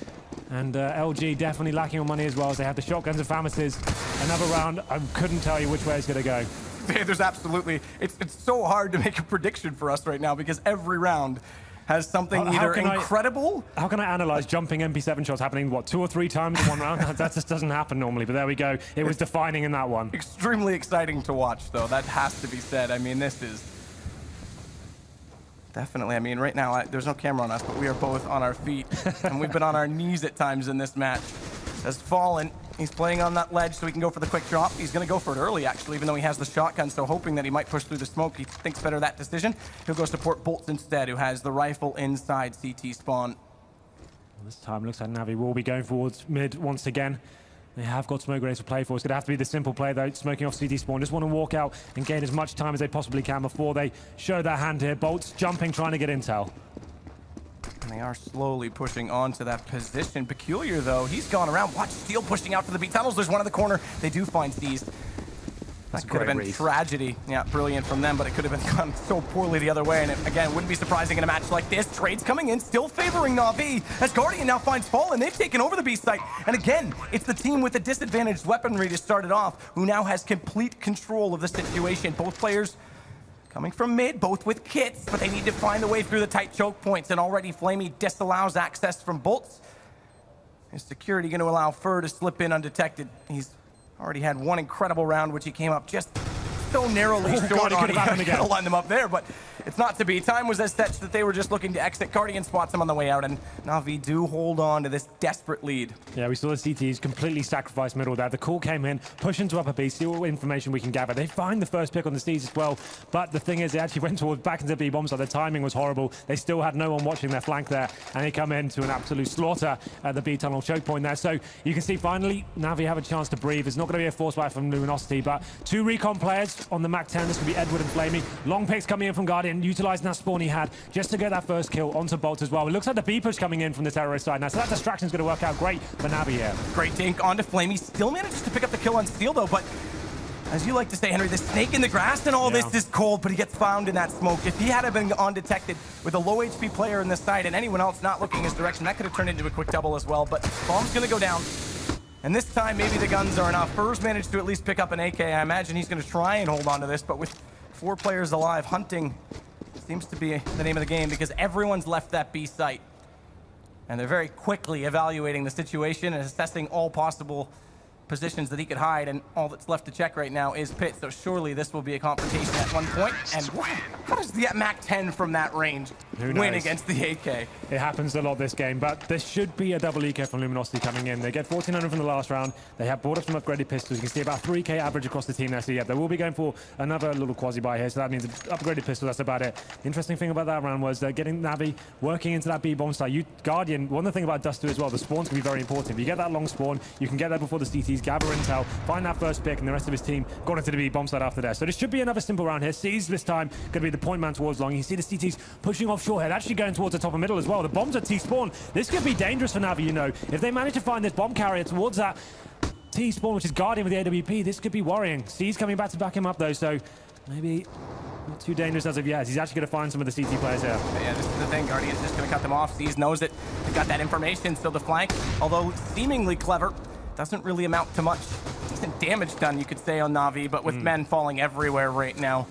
And LG definitely lacking on money as well as they have the shotguns and FAMASes. Another round, I couldn't tell you which way it's going to go. There's absolutely... It's so hard to make a prediction for us right now because every round has something either incredible... How can I analyze jumping MP7 shots happening, what, 2 or 3 times in one round? That just doesn't happen normally, but there we go. It was defining in that one. Extremely exciting to watch, though. That has to be said. I mean, this is... Definitely. I mean, right now, there's no camera on us, but we are both on our feet. And we've been on our knees at times in this match. Has Fallen. He's playing on that ledge so he can go for the quick drop. He's going to go for it early, actually, even though he has the shotgun, so hoping that he might push through the smoke. He thinks better of that decision. He'll go support Bolts instead, who has the rifle inside CT spawn. Well, this time looks like Navi will be going towards mid once again. They have got smoke grenades to play for. It's going to have to be the simple play, though. Smoking off CT spawn. Just want to walk out and gain as much time as they possibly can before they show their hand here. Bolts jumping, trying to get intel. And they are slowly pushing onto that position. Peculiar, though. He's gone around. Watch Steel pushing out for the B tunnels. There's one in the corner. They do find these. That could have been tragedy. Yeah, brilliant from them, but it could have been gone so poorly the other way. And it, again, wouldn't be surprising in a match like this. Trades coming in, still favoring Na'Vi, as Guardian now finds Fallen. They've taken over the B site. And again, it's the team with the disadvantaged weaponry to start it off, who now has complete control of the situation. Both players coming from mid, both with kits, but they need to find a way through the tight choke points, and already Flamey disallows access from Bolts. Is security going to allow Fur to slip in undetected? He's already had one incredible round, which he came up just so narrowly short on. He could have lined them up there, but it's not to be. Time was as such that they were just looking to exit. Guardian spots him on the way out, and Na'Vi do hold on to this desperate lead. Yeah, we saw the CTs completely sacrifice middle there. The call came in, push into upper B, see what information we can gather. They find the first pick on the C's as well, but the thing is, they actually went towards back into B bomb, so the timing was horrible. They still had no one watching their flank there, and they come into an absolute slaughter at the B tunnel choke point there. So you can see finally, Na'Vi have a chance to breathe. It's not going to be a force fight from Luminosity, but 2 recon players on the MAC 10. This could be Edward and Flamey. Long picks coming in from Guardian, utilizing that spawn he had just to get that first kill onto Bolt as well. It looks like the B push coming in from the terrorist side now, so that distraction is going to work out great for Navi here. Great dink onto Flamey. Still manages to pick up the kill on Steel, though, but as you like to say, Henry, the snake in the grass and all this is cold, but he gets found in that smoke. If he had been undetected with a low HP player in this side and anyone else not looking his direction, that could have turned into a quick double as well, but Bomb's going to go down. And this time, maybe the guns are enough. Furs managed to at least pick up an AK. I imagine he's going to try and hold on to this, but with 4 players alive, hunting seems to be the name of the game because everyone's left that B site. And they're very quickly evaluating the situation and assessing all possible positions that he could hide, and all that's left to check right now is pit, so surely this will be a confrontation at one point. And how does the MAC 10 from that range Who win knows? against the AK. It happens a lot this game, but there should be a double eco from Luminosity coming in. They get 1,400 from the last round. They have brought up some upgraded pistols. You can see about 3k average across the team there. So yeah, they will be going for another little quasi-buy here. So that means an upgraded pistol. That's about it. The interesting thing about that round was getting Navi working into that B bomb site. Guardian, one of the things about Dust 2 as well, the spawns can be very important. If you get that long spawn, you can get there before the CTs, gather intel, find that first pick, and the rest of his team got into the B bomb site after that. So this should be another simple round here. C's this time going to be the point man towards long. You see the CTs pushing off short head, actually going towards the top of middle as well. The bombs at T-spawn. This could be dangerous for Navi, you know. If they manage to find this bomb carrier towards that T-spawn, which is Guardian with the AWP, this could be worrying. C's coming back to back him up, though, so maybe not too dangerous as of yet. He's actually going to find some of the CT players here. But yeah, this is the thing. Guardian's just going to cut them off. C's knows it. They've got that information, so the flank, although seemingly clever, doesn't really amount to much. Decent damage done, you could say, on Navi, but with men falling everywhere right now.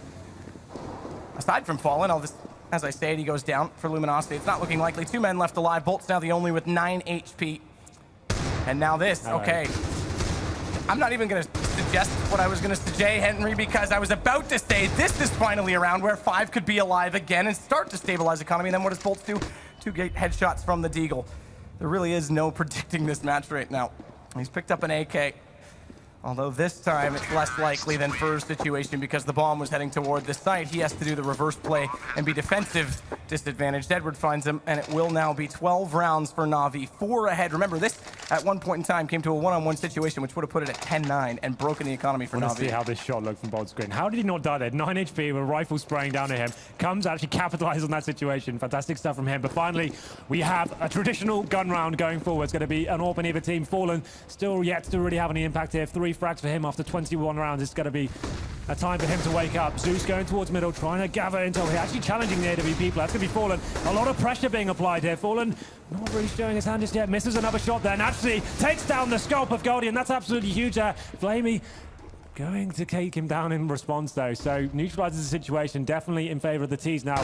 Aside from falling, I'll just, as I say it, he goes down for Luminosity. It's not looking likely. 2 men left alive. Bolt's now the only with 9 HP. And now this. Okay. I'm not even going to suggest what I was going to suggest, Henry, because I was about to say this is finally a round where 5 could be alive again and start to stabilize economy. And then what does Bolt do? 2 great headshots from the Deagle. There really is no predicting this match right now. He's picked up an AK. Although this time it's less likely than Fur's situation because the bomb was heading toward the site. He has to do the reverse play and be defensive disadvantaged. Edward finds him, and it will now be 12 rounds for Navi. 4 ahead. Remember, this at one point in time came to a one-on-one situation, which would have put it at 10-9 and broken the economy for Navi. Let's see how this shot looked from Bolt's screen. How did he not die there? 9 HP with a rifle spraying down at him. Comes actually capitalize on that situation. Fantastic stuff from him. But finally, we have a traditional gun round going forward. It's going to be an Orban either team. Fallen still yet to really have any impact here. 3 frags for him after 21 rounds. It's going to be a time for him to wake up. Zeus going towards middle, trying to gather intel here. Actually challenging the AW people. That's going to be Fallen. A lot of pressure being applied here. Fallen not really showing his hand just yet. Misses another shot there. And actually takes down the scalp of Guardian. That's absolutely huge there. Flamey going to take him down in response, though. So neutralizes the situation. Definitely in favor of the T's now.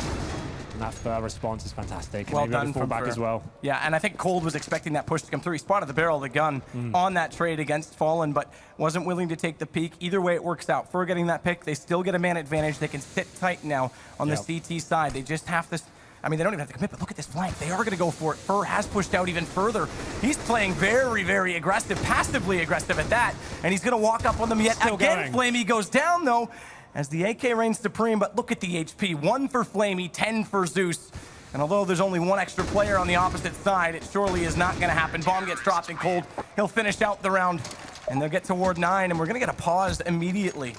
And that response is fantastic. Well done from back as well. Yeah, and I think Cold was expecting that push to come through. He spotted the barrel of the gun on that trade against Fallen, but wasn't willing to take the peek. Either way, it works out. Fur getting that pick, they still get a man advantage. They can sit tight now on the CT side. They just have to... I mean, they don't even have to commit, but look at this flank. They are going to go for it. Fur has pushed out even further. He's playing very, very aggressive, passively aggressive at that, and he's going to walk up on them yet Still again. going. Flamey goes down, though, as the AK reigns supreme, but look at the HP. 1 for Flamey, 10 for Zeus. And although there's only 1 extra player on the opposite side, it surely is not going to happen. Bomb gets dropped in Cold. He'll finish out the round, and they'll get toward 9, and we're going to get a pause immediately.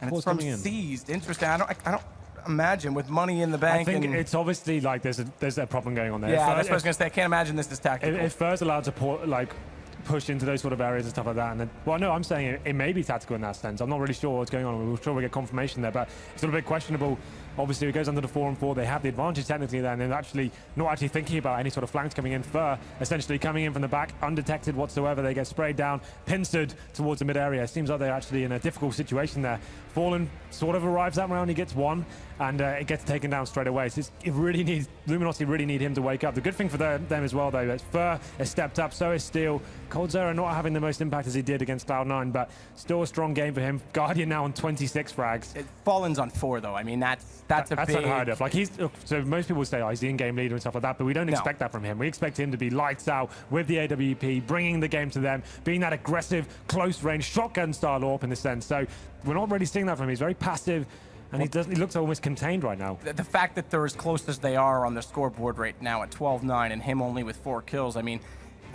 And it's from Seized. Interesting. I don't imagine with money in the bank. I think it's obviously like there's a problem going on there. Yeah, that's what I was going to say. I can't imagine this is tactical. If Fur's allowed to push into those sort of areas and stuff like that, and then, well, no, I'm saying it may be tactical in that sense. I'm not really sure what's going on. We're sure we'll get confirmation there, but it's a little bit questionable. Obviously, it goes under the 4-on-4. They have the advantage technically there, and they're actually not actually thinking about any sort of flanks coming in. Fur essentially coming in from the back, undetected whatsoever. They get sprayed down, pincered towards the mid area. It seems like they're actually in a difficult situation there. Fallen sort of arrives that round. He gets 1, and it gets taken down straight away. So it really needs Luminosity really need him to wake up. The good thing for them as well, though, is Fur has stepped up. So is Steel. Coldzera not having the most impact as he did against Cloud9, but still a strong game for him. Guardian now on 26 frags. Fallen's on 4, though. I mean, that's big... unheard of. Like so most people say, oh, he's the in-game leader and stuff like that, but we don't expect that from him. We expect him to be lights out with the AWP, bringing the game to them, being that aggressive, close-range, shotgun-style AWP in a sense. So we're not really seeing that from him. He's very passive, and he looks almost contained right now. The fact that they're as close as they are on the scoreboard right now at 12-9 and him only with 4 kills, I mean,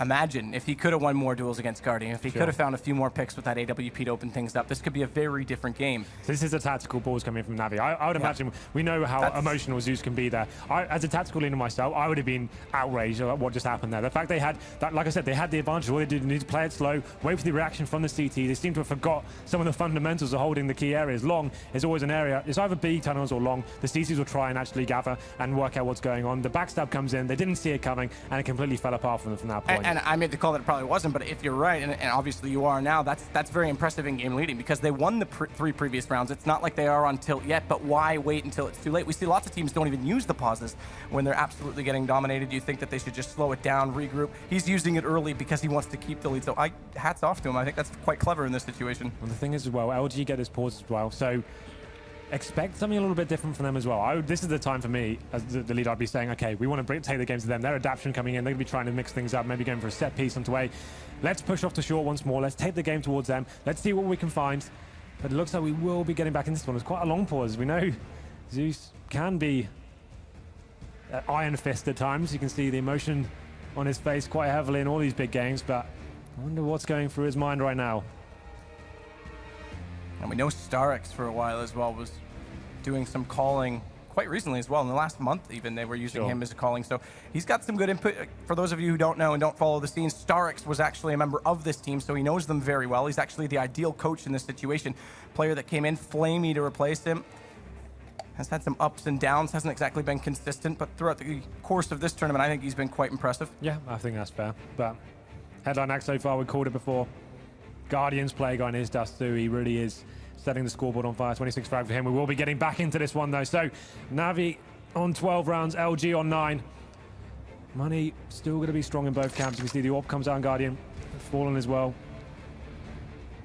imagine if he could have won more duels against Guardian, if he could have found a few more picks with that AWP to open things up, this could be a very different game. So this is a tactical balls coming from Navi. I would imagine we know how emotional Zeus can be there. As a tactical leader myself, I would have been outraged at what just happened there. The fact they had that, like I said, they had the advantage. All they did need to play it slow, wait for the reaction from the CT. They seem to have forgot some of the fundamentals of holding the key areas. Long is always an area. It's either B tunnels or long. The CTs will try and actually gather and work out what's going on. The backstab comes in. They didn't see it coming, and it completely fell apart from them from that point. And I made the call that it probably wasn't, but if you're right, and obviously you are now, that's very impressive in game leading because they won the 3 previous rounds. It's not like they are on tilt yet, but why wait until it's too late? We see lots of teams don't even use the pauses when they're absolutely getting dominated. Do you think that they should just slow it down, regroup? He's using it early because he wants to keep the lead, so hats off to him. I think that's quite clever in this situation. And the thing is as well, LG get this pause as well, so expect something a little bit different from them as well. This is the time for me, as the leader, I'd be saying, okay, we want to take the games to them. Their adaptation coming in, they're going to be trying to mix things up, maybe going for a set piece onto A. Let's push off to short once more. Let's take the game towards them. Let's see what we can find. But it looks like we will be getting back in this one. It's quite a long pause. We know Zeus can be iron fist at times. You can see the emotion on his face quite heavily in all these big games, but I wonder what's going through his mind right now. And we know Starix for a while as well was doing some calling quite recently as well. In the last month even, they were using him as a calling. So he's got some good input. For those of you who don't know and don't follow the scene, Starix was actually a member of this team, so he knows them very well. He's actually the ideal coach in this situation. Player that came in, Flamey, to replace him. Has had some ups and downs, hasn't exactly been consistent, but throughout the course of this tournament, I think he's been quite impressive. Yeah, I think that's fair. But headline act so far, we called it before. Guardian's play guy in his dust too. He really is setting the scoreboard on fire. 26 frag for him. We will be getting back into this one though. So Navi on 12 rounds, LG on 9. Money still going to be strong in both camps. You can see the AWP comes out, Guardian fallen as well.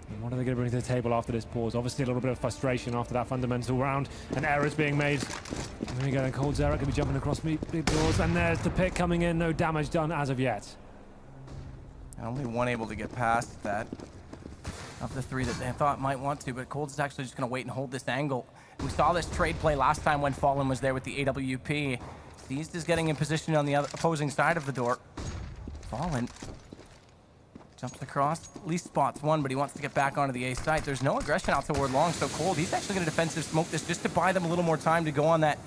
And what are they going to bring to the table after this pause? Obviously a little bit of frustration after that fundamental round, and errors being made. There we go, and Cold Zera could be jumping across big doors, and there's the pick coming in. No damage done as of yet. Only one able to get past that of the three that they thought might want to, but Cold's is actually just going to wait and hold this angle. We saw this trade play last time when Fallen was there with the AWP. Seized is getting in position on the opposing side of the door. Fallen jumps across, at least spots one, but he wants to get back onto the A site. There's no aggression out toward long, so Cold, he's actually going to defensive smoke this just to buy them a little more time to go on that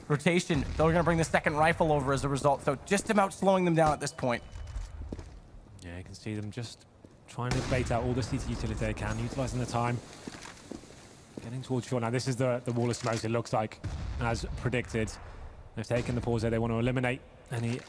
rotation. They're going to bring the second rifle over as a result, so just about slowing them down at this point. Yeah, you can see them just trying to bait out all the CT utility they can, utilizing the time. Getting towards short now. This is the wall of smokes, it looks like, as predicted. They've taken the pause there. They want to eliminate any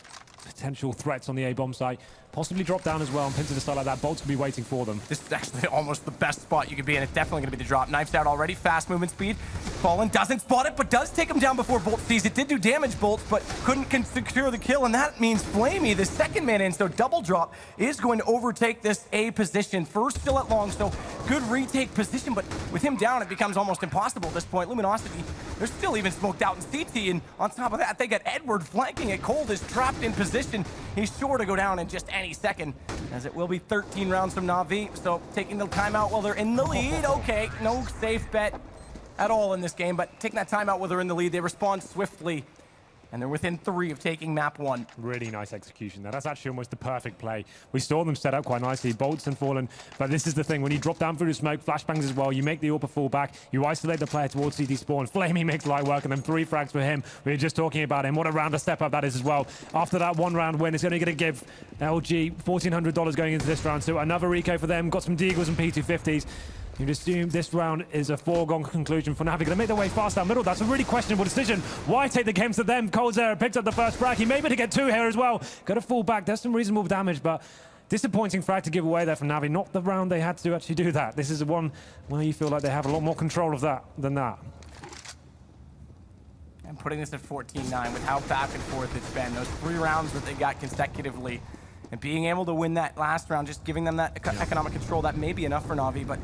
potential threats on the A-bomb site. Possibly drop down as well and pin to the side like that. Bolts will be waiting for them. This is actually almost the best spot you could be in. It's definitely going to be the drop. Knifes out already. Fast movement speed. Fallen doesn't spot it, but does take him down before Bolt sees it. Did do damage, Bolt, but couldn't secure the kill, and that means Flamey, the second man in, so double drop, is going to overtake this A position. First still at long, so good retake position, but with him down, it becomes almost impossible at this point. Luminosity, they're still even smoked out in CT, and on top of that, they got Edward flanking it. Cold is trapped in position. He's sure to go down in just any second, as it will be 13 rounds from Na'Vi. So taking the timeout while they're in the lead. Okay, no safe bet at all in this game, but taking that timeout while they're in the lead, they respond swiftly, and they're within 3 of taking map 1. Really nice execution there. That's actually almost the perfect play. We saw them set up quite nicely, Bolts and Fallen, but this is the thing. When you drop down through the smoke, flashbangs as well, you make the AWP fall back, you isolate the player towards CT spawn, Flamey makes light work, and then 3 frags for him. We were just talking about him. What a round of step up that is as well. After that 1 round win, it's only going to give LG $1,400 going into this round, so another eco for them. Got some Deagles and P250s. You'd assume this round is a foregone conclusion for Navi. Going to make their way fast down middle. That's a really questionable decision. Why take the games to them? Cold Zera picked up the first frag. He may be able to get 2 here as well. Got to fall back. There's some reasonable damage, but disappointing frag to give away there from Navi. Not the round they had to actually do that. This is the one where you feel like they have a lot more control of that than that. And putting this at 14-9 with how back and forth it's been. Those 3 rounds that they got consecutively, and being able to win that last round, just giving them that economic control, that may be enough for Na'Vi, but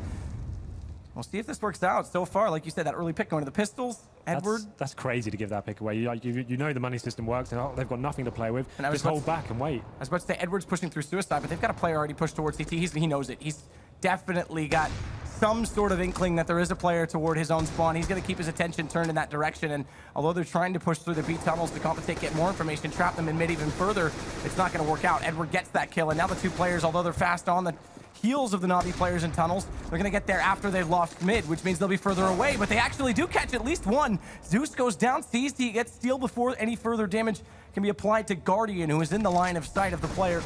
we'll see if this works out. So far, like you said, that early pick going to the pistols, Edward. That's crazy to give that pick away. You know the money system works, and they've got nothing to play with. And just hold back and wait. I was about to say, Edward's pushing through suicide, but they've got a player already pushed towards CT. He knows it. He's definitely got some sort of inkling that there is a player toward his own spawn. He's going to keep his attention turned in that direction, and although they're trying to push through the B tunnels to compensate, get more information, trap them in mid even further, it's not going to work out. Edward gets that kill, and now the 2 players, although they're fast on the heels of the Na'Vi players in tunnels, they're going to get there after they've lost mid, which means they'll be further away, but they actually do catch at least 1. Zeus goes down, seized, he gets steal before any further damage can be applied to Guardian, who is in the line of sight of the player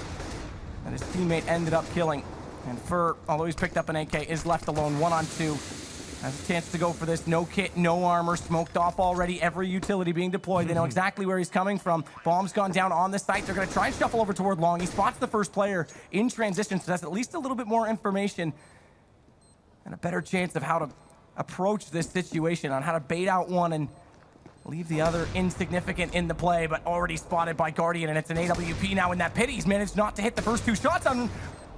that his teammate ended up killing. And Fur, although he's picked up an AK, is left alone 1-on-2. Has a chance to go for this. No kit, no armor, smoked off already. Every utility being deployed. They know exactly where he's coming from. Bomb's gone down on the site. They're going to try and shuffle over toward long. He spots the first player in transition, so that's at least a little bit more information and a better chance of how to approach this situation, on how to bait out one and leave the other insignificant in the play, but already spotted by Guardian, and it's an AWP now in that pit. He's managed not to hit the first 2 shots on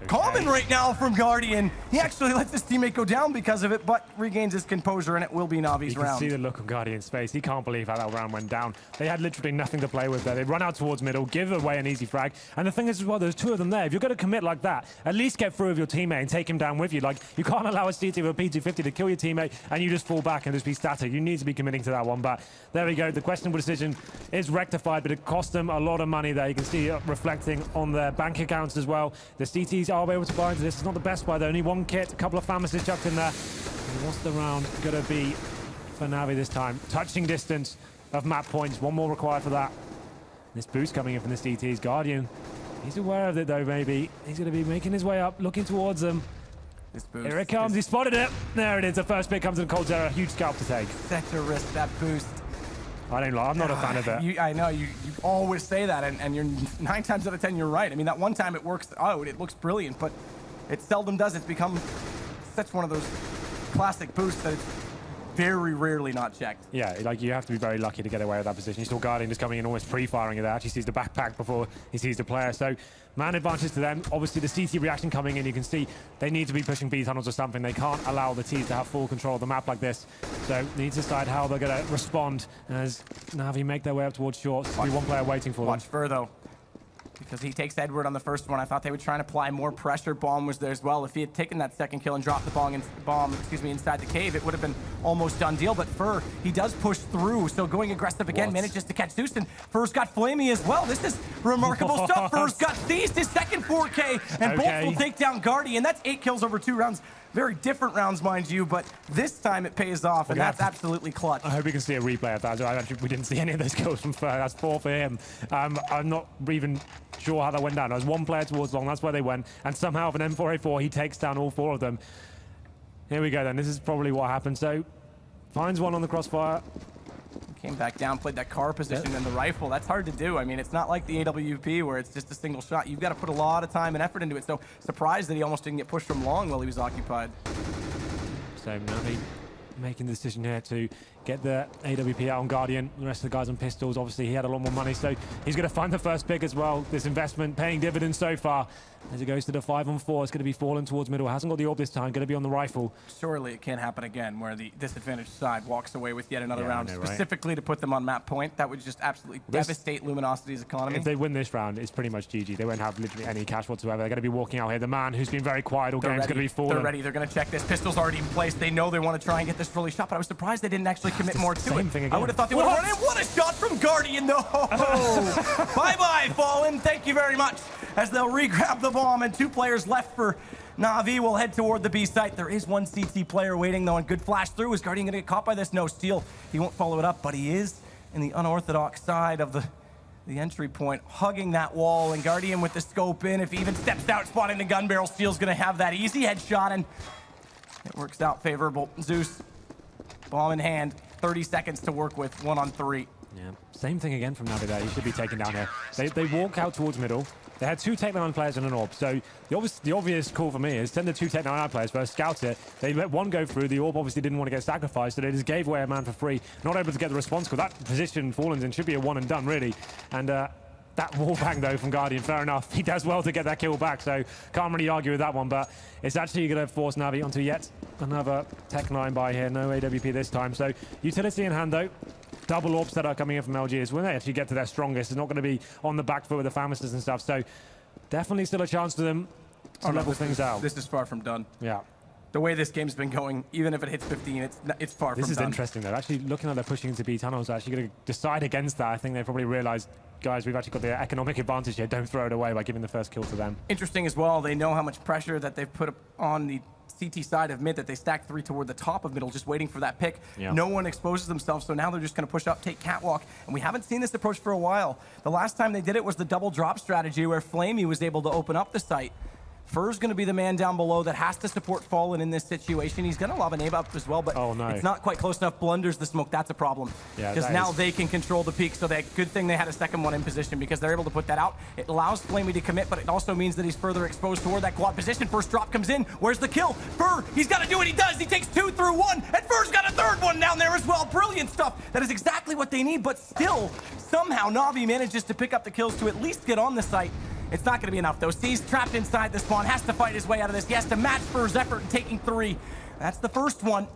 Common right now from Guardian. He actually lets his teammate go down because of it, but regains his composure, and it will be Navi's round. You can see the look on Guardian's face. He can't believe how that round went down. They had literally nothing to play with there. They run out towards middle, give away an easy frag. And the thing is as well, there's two of them there. If you're going to commit like that, at least get through with your teammate and take him down with you. Like, you can't allow a CT with a P250 to kill your teammate and you just fall back and just be static. You need to be committing to that one. But there we go. The questionable decision is rectified, but it cost them a lot of money there. You can see it reflecting on their bank accounts as well. The CTs are able to buy into this. It's not the best buy though. Only one kit, a couple of Famishes chucked in there. And what's the round gonna be for Navi this time? Touching distance of map points. One more required for that. This boost coming in from the CTs. Guardian, he's aware of it though, maybe. He's gonna be making his way up, looking towards them. This boost. Here it comes, he spotted it. There it is, the first pick comes in Cold Terror. Huge scalp to take. Such a risk, that boost. I don't lie, I'm not a fan of it. I know, you always say that, and you're 9 times out of 10, you're right. I mean, that one time it works out, it looks brilliant, but it seldom does. It's become such one of those classic boosts that it's very rarely not checked. Yeah, like you have to be very lucky to get away with that position. You saw Guardian just coming in almost pre-firing it. Actually sees the backpack before he sees the player. So man advantage to them. Obviously the CT reaction coming in, you can see they need to be pushing B tunnels or something. They can't allow the T's to have full control of the map like this. So they need to decide how they're going to respond as Navi make their way up towards shorts. There'll be one player waiting for them. Watch Fur though, because he takes Edward on the first one. I thought they would try and apply more pressure. Bomb was there as well. If he had taken that second kill and dropped the bomb inside the cave, it would have been almost done deal. But Fur, he does push through, so going aggressive again, manages to catch Zeus, and Fur's got Flamey as well. This is remarkable stuff. Fur's got seized his second 4K, and both will take down Guardian. That's 8 kills over 2 rounds. Very different rounds, mind you, but this time it pays off, and that's absolutely clutch. I hope we can see a replay of that. We didn't see any of those kills from Fur. That's 4 for him. I'm not even sure how that went down. There was one player towards long, that's where they went, and somehow with an M4A4, he takes down all 4 of them. Here we go then. This is probably what happened. So, finds one on the crossfire. Came back down, played that car position and the rifle. That's hard to do. I mean, it's not like the AWP where it's just a single shot. You've got to put a lot of time and effort into it. So surprised that he almost didn't get pushed from long while he was occupied. So Navi making the decision here to get the AWP out on Guardian. The rest of the guys on pistols, obviously he had a lot more money, so he's going to find the first pick as well. This investment paying dividends so far. As it goes to the 5-on-4, it's going to be falling towards middle. Hasn't got the orb this time, going to be on the rifle. Surely it can't happen again where the disadvantaged side walks away with yet another round, know, right? Specifically to put them on map point. That would just absolutely devastate Luminosity's economy. If they win this round, it's pretty much GG. They won't have literally any cash whatsoever. They're going to be walking out here. The man who's been very quiet all game is going to be falling. They're ready. They're going to check this. Pistol's already in place. They know they want to try and get this early shot, but I was surprised they didn't actually commit more to it. I would have thought they would have run in. What a shot from Guardian, though! Bye-bye, Fallen. Thank you very much. As they'll re-grab the bomb, and 2 players left for Navi will head toward the B site. There is one CT player waiting, though, and good flash through. Is Guardian going to get caught by this? No, Steel. He won't follow it up, but he is in the unorthodox side of the entry point, hugging that wall, and Guardian with the scope in. If he even steps out, spotting the gun barrel, Steel's going to have that easy headshot, and it works out favorable. Zeus, bomb in hand, 30 seconds to work with, 1-on-3. Yeah, same thing again from Navi there. He should be taken down here. They walk out towards middle. They had 2 Tech-9 players and an orb, so the obvious call for me is send the 2 Tech-9 players first, scout it. They let one go through. The orb obviously didn't want to get sacrificed, so they just gave away a man for free. Not able to get the response call. That position Fallen's in should be a 1 and done, really. And that wall bang, though, from Guardian, fair enough. He does well to get that kill back, so can't really argue with that one, but it's actually going to force Navi onto yet another Tech-9 buy here. No AWP this time, so utility in hand, though. Double orb setup coming in from LG is when they actually get to their strongest. It's not going to be on the back foot with the Famishes and stuff. So definitely still a chance for them to level things out. This is far from done. Yeah. The way this game's been going, even if it hits 15, it's far from done. This is interesting, though. Actually, looking like they're pushing into B tunnels, they're actually going to decide against that. I think they probably realized, guys, we've actually got the economic advantage here. Don't throw it away by giving the first kill to them. Interesting as well. They know how much pressure that they've put on the CT side of mid, that they stacked 3 toward the top of middle, just waiting for that pick. Yeah. No one exposes themselves, so now they're just going to push up, take catwalk, and we haven't seen this approach for a while. The last time they did it was the double drop strategy where Flamey was able to open up the site. Fur's going to be the man down below that has to support Fallen in this situation. He's going to lob a nade up as well, but it's not quite close enough. Blunders the smoke. That's a problem. Because now they can control the peak. So that good thing they had a second one in position because they're able to put that out. It allows Flamey to commit, but it also means that he's further exposed toward that quad position. First drop comes in. Where's the kill? Fur, he's got to do what he does. He takes 2 through 1, and Fur's got a third one down there as well. Brilliant stuff. That is exactly what they need, but still, somehow Navi manages to pick up the kills to at least get on the site. It's not going to be enough, though. C's trapped inside the spawn, has to fight his way out of this. He has to match for his effort in taking 3. That's the first one.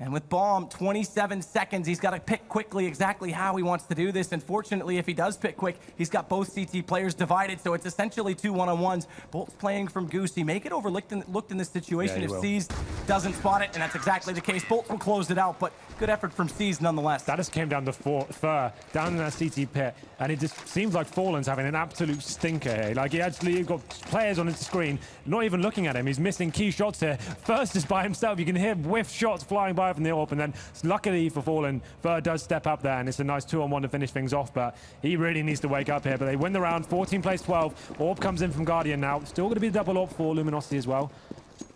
And with Bomb, 27 seconds, he's got to pick quickly exactly how he wants to do this. Unfortunately, if he does pick quick, he's got both CT players divided, so it's essentially 2 one-on-ones. Bolt's playing from Goose. He may get overlooked in this situation if C's doesn't spot it, and that's exactly the case. Bolt will close it out, but good effort from C's nonetheless. That just came down to Fur, down in that CT pit, and it just seems like Fallen's having an absolute stinker here. Like, he actually got players on his screen, not even looking at him. He's missing key shots here. First is by himself. You can hear whiff shots flying by from the AWP, and then luckily for Fallen, Fur does step up there, and it's a nice 2-on-1 to finish things off, but he really needs to wake up here. But they win the round, 14 plays 12. AWP comes in from Guardian now. Still going to be a double AWP for Luminosity as well.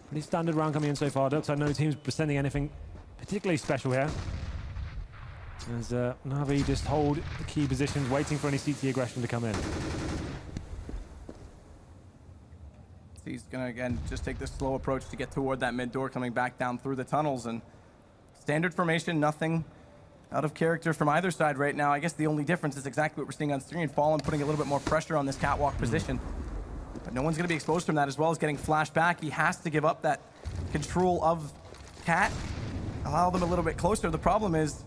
Pretty standard round coming in so far. Looks like no team's presenting anything particularly special here. As Na'Vi just hold the key positions, waiting for any CT aggression to come in. He's going to, again, just take this slow approach to get toward that mid door, coming back down through the tunnels. And standard formation, nothing out of character from either side right now. I guess the only difference is exactly what we're seeing on screen. Fallen putting a little bit more pressure on this catwalk position. But no one's going to be exposed from that, as well as getting flashed back. He has to give up that control of Cat, allow them a little bit closer. The problem is,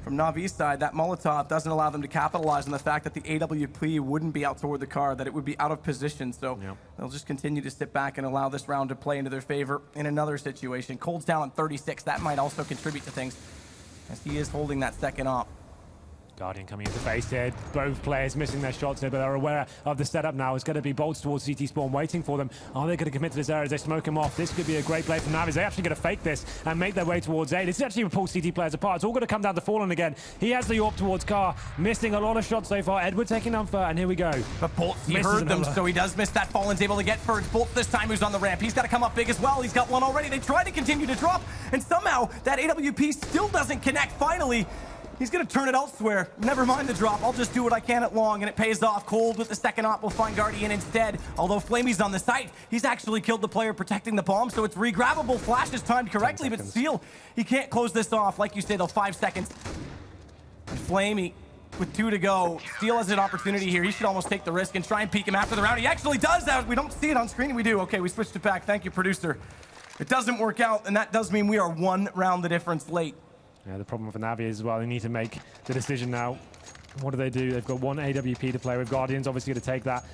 from Navi's side, that Molotov doesn't allow them to capitalize on the fact that the AWP wouldn't be out toward the car, that it would be out of position. So they'll just continue to sit back and allow this round to play into their favor in another situation. Cold's down at 36. That might also contribute to things, as he is holding that second op. Guardian coming into face here. Both players missing their shots here, but they're aware of the setup now. It's going to be bolts towards CT spawn waiting for them. Are they going to commit to this area as they smoke him off? This could be a great play from Navis. They're actually going to fake this and make their way towards A. This is actually pull CT players apart. It's all going to come down to Fallen again. He has the AWP towards Car, missing a lot of shots so far. Edward taking down Fur, and here we go. But Bolt, he heard them, so he does miss that. Fallen's able to get first. Bolt this time who's on the ramp. He's got to come up big as well. He's got one already. They try to continue to drop, and somehow that AWP still doesn't connect. Finally, he's going to turn it elsewhere. Never mind the drop. I'll just do what I can at long, and it pays off. Cold with the second op will find Guardian instead. Although Flamey's on the site, he's actually killed the player protecting the bomb, so it's regrabbable. Flash is timed correctly, but Steel, he can't close this off. Like you say, though, 5 seconds. And Flamey, with 2 to go, Steel has an opportunity here. He should almost take the risk and try and peek him after the round. He actually does that. We don't see it on screen. We do. Okay, we switched it back. Thank you, producer. It doesn't work out, and that does mean we are 1 round the difference late. Yeah, the problem for Navi is, well, they need to make the decision now. What do? They've got 1 AWP to play with. Guardian's obviously going to take that.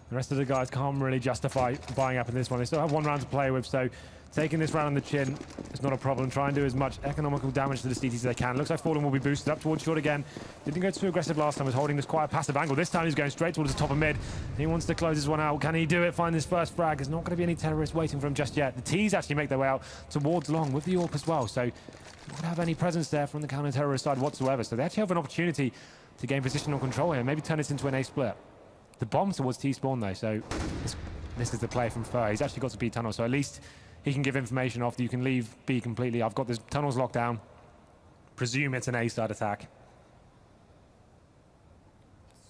The rest of the guys can't really justify buying up in this one. They still have 1 round to play with, so taking this round on the chin is not a problem. Try and do as much economical damage to the CTs as they can. Looks like Fallen will be boosted up towards short again. Didn't go too aggressive last time, was holding this quite a passive angle. This time he's going straight towards the top of mid. He wants to close this one out. Can he do it? Find this first frag. There's not going to be any terrorists waiting for him just yet. The T's actually make their way out towards long with the AWP as well, so don't have any presence there from the counter-terrorist side whatsoever, so they actually have an opportunity to gain positional control here, maybe turn this into an A split. The bomb's towards T-spawn though, so this is the play from Fur. He's actually got to B tunnel, so at least he can give information off that you can leave B completely. I've got this tunnels locked down. Presume it's an A side attack.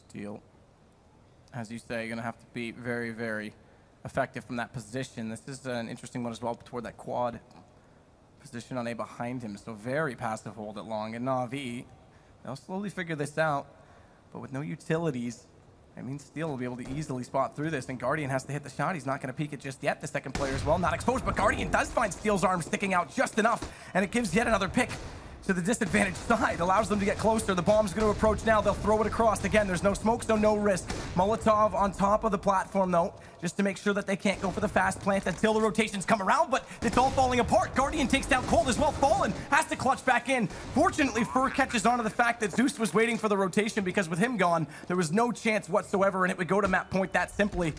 Steel, as you say, you're gonna have to be very, very effective from that position. This is an interesting one as well toward that quad position on A behind him, so very passive hold at long. And Na'Vi, they'll slowly figure this out, but with no utilities, I mean, Steel will be able to easily spot through this, and Guardian has to hit the shot. He's not going to peek it just yet. The second player as well, not exposed, but Guardian does find Steel's arm sticking out just enough, and it gives yet another pick to the disadvantaged side, allows them to get closer. The bomb's going to approach now. They'll throw it across. Again, there's no smoke, so no risk. Molotov on top of the platform, though, just to make sure that they can't go for the fast plant until the rotations come around, but it's all falling apart. Guardian takes down Cold as well. Fallen has to clutch back in. Fortunately, Fur catches on to the fact that Zeus was waiting for the rotation, because with him gone, there was no chance whatsoever, and it would go to map point that simply.